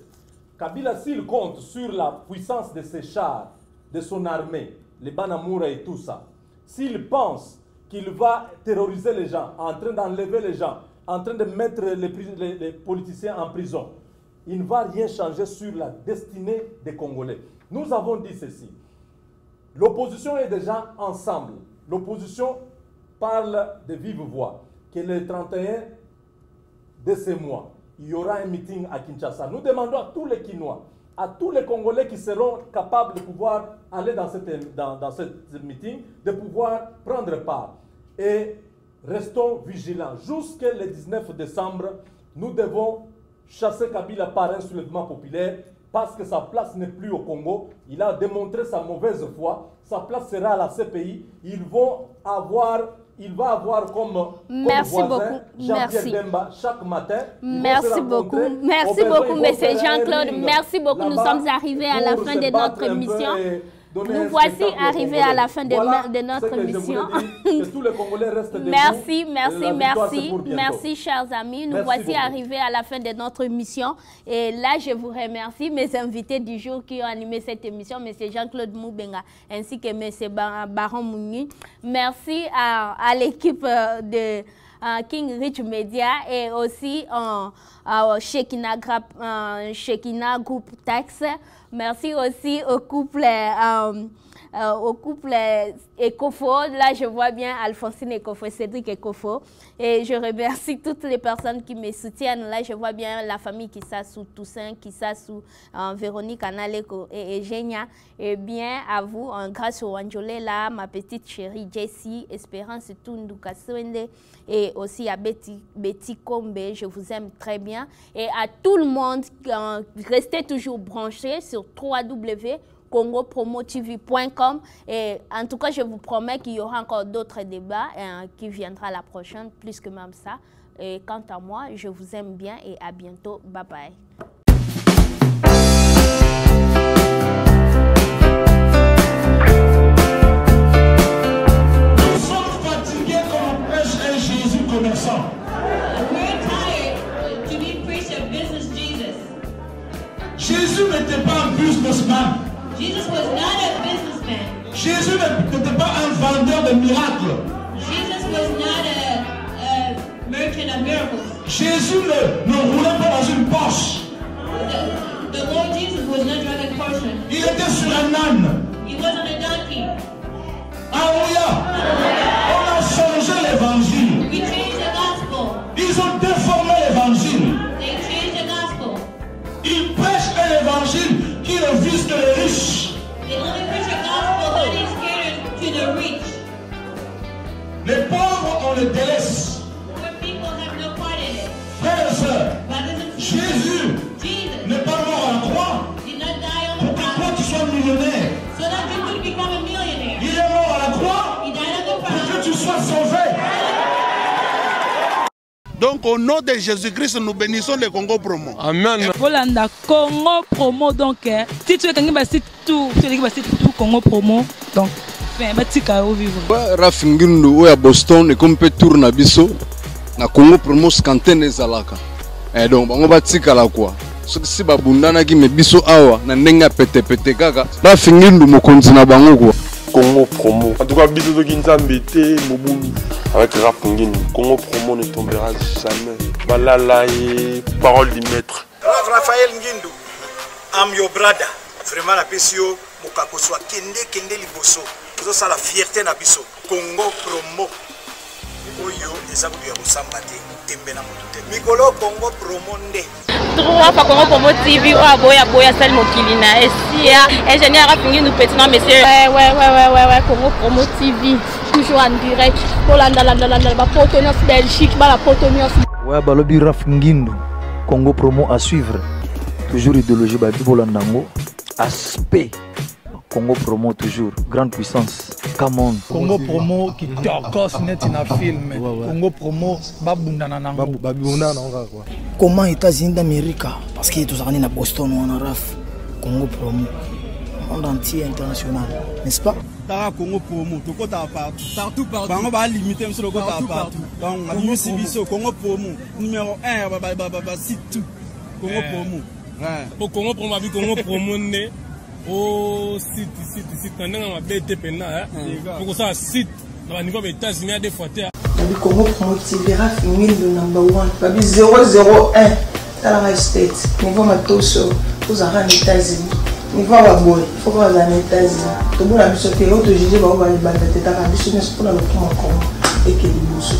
Kabila, s'il compte sur la puissance de ses chars, de son armée, les Banamura et tout ça, s'il pense qu'il va terroriser les gens, en train d'enlever les gens, en train de mettre les politiciens en prison, il ne va rien changer sur la destinée des Congolais. Nous avons dit ceci. L'opposition est déjà ensemble. L'opposition parle de vive voix que le 31 de ce mois, il y aura un meeting à Kinshasa. Nous demandons à tous les Kinois, à tous les Congolais qui seront capables de pouvoir aller dans cette meeting, de pouvoir prendre part. Et restons vigilants. Jusqu'au 19 décembre, nous devons chasser Kabila par un soulèvement populaire parce que sa place n'est plus au Congo. Il a démontré sa mauvaise foi. Sa place sera à la CPI. Il va avoir comme voisin Jean-Pierre Bemba chaque matin. Merci beaucoup, M. Jean-Claude. Merci beaucoup. Nous sommes arrivés à la fin de notre émission. Nous voici arrivés à la fin de notre émission. Merci, chers amis. Nous voici arrivés à la fin de notre émission. Et là, je vous remercie, mes invités du jour qui ont animé cette émission, M. Jean-Claude Moubenga ainsi que M. Baron Mouni. Merci à l'équipe de King Rich Media et aussi Shekina Group Tax. Merci aussi au couple Ecofo. Là, je vois bien Alphonsine Ecofo, Cédric Ecofo. Et je remercie toutes les personnes qui me soutiennent. Là, je vois bien la famille Kissassou Toussaint, Kissassou, Véronique Analeko et Eugenia. Et bien à vous, grâce au Wanjolé, là, ma petite chérie Jessie, Espérance Tunduka Swende et aussi à Betty Kombe. Je vous aime très bien. Et à tout le monde, restez toujours branchés sur www.congopromotv.com. Et en tout cas, je vous promets qu'il y aura encore d'autres débats qui viendra la prochaine, plus que même ça. Et quant à moi, je vous aime bien et à bientôt. Bye bye. Nous sommes fatigués comme prêche un Jésus commerçant. We're tired to be preached a business Jesus. Jésus n'était pas un businessman. Jesus was not a businessman. Jésus n'était pas un vendeur de miracles. Jesus was not a merchant of miracles. Jésus ne roulait pas dans une Porsche. The Lord Jesus was not driving Porsche. Il était sur un âne. He was on a donkey. Alléluia. On a changé l'évangile. We changed the gospel. Ils ont déformé l'évangile. They changed the gospel. Ils prêchent un évangile qui ne vise que les riches. They only preach a gospel that is catered to the rich. Les pauvres, on les délaisse. Poor people have no part in it. Frères et sœurs, Brothers and sisters, Jésus n'est pas mort à la croix did not die on pour the que cross toi tu sois millionnaire. so that you could become a millionaire. Il est mort à la croix He died on the pour cross. que tu sois sauvé. Donc au nom de Jésus-Christ, nous bénissons le Congo Promo. Amen. Volanda Congo Promo donc si tu es quelqu'un qui tout Congo Promo donc fin batika au vivre. Rafingindo oya Boston et comme peut tourner biso na Congo Promo scanten ezalaka. Et donc bango batika la quoi. Si babundana ki me biso awa na ndenga pete kaka Rafingindo mokonzi na bango quoi. Congo Promo. En tout cas, bisous de Kinzambete, Moboulou. Avec Rap Ngini. Congo Promo ne tombera jamais. Malala et parole du maître. Raphaël Ngindu, I'm your brother. Vraiment la PCO, Mokako soit Kende Liboso. Nous avons la fierté na biso. Congo Promo. Oyo, eza kudu ya Musambate. Tembe na motute. Mikolo Congo Promo nde. Trois fois Congo Promo TV, boya sel mokilina. Esia, ingénieur Rafingi nous petit non monsieur. Ouais, Congo Promo TV, toujours en direct. Holanda, la Portonios Belgique, la Portonios. Ouais, balobi Rafingindo, Congo Promo à suivre. Toujours idéologie, Bibolandango. Aspect. Congo Promo toujours, grande puissance. Come on. Congo Promo qui torcos net in a film. Congo Promo babundana nango. Babundana nango quoi. Comment États-Unis d'Amérique parce qu'il est tous à Boston ou en Raf. Congo Promo. Monde entier international, n'est-ce pas? Tara Congo Promo, tout côté partout. Bango va limiter monsieur le côté partout. Donc on a vu Sibiso Congo Promo numéro 1 site tout. Congo Promo. Pour Congo Promo avec Congo Promo né. Oh, site, quand on a BT Pena, pour ça, site, dans le niveau des États-Unis, à des fois. Le Congo Promo TV, Rafingindo number 1, Babi 001, dans la States, niveau Matoso, vous avez les États-Unis, niveau Waboy, il faut voir les États-Unis. Tout le monde a vu ce que l'autre juge va voir les balles de tête à la biche, mais c'est pour le Congo. eke liboso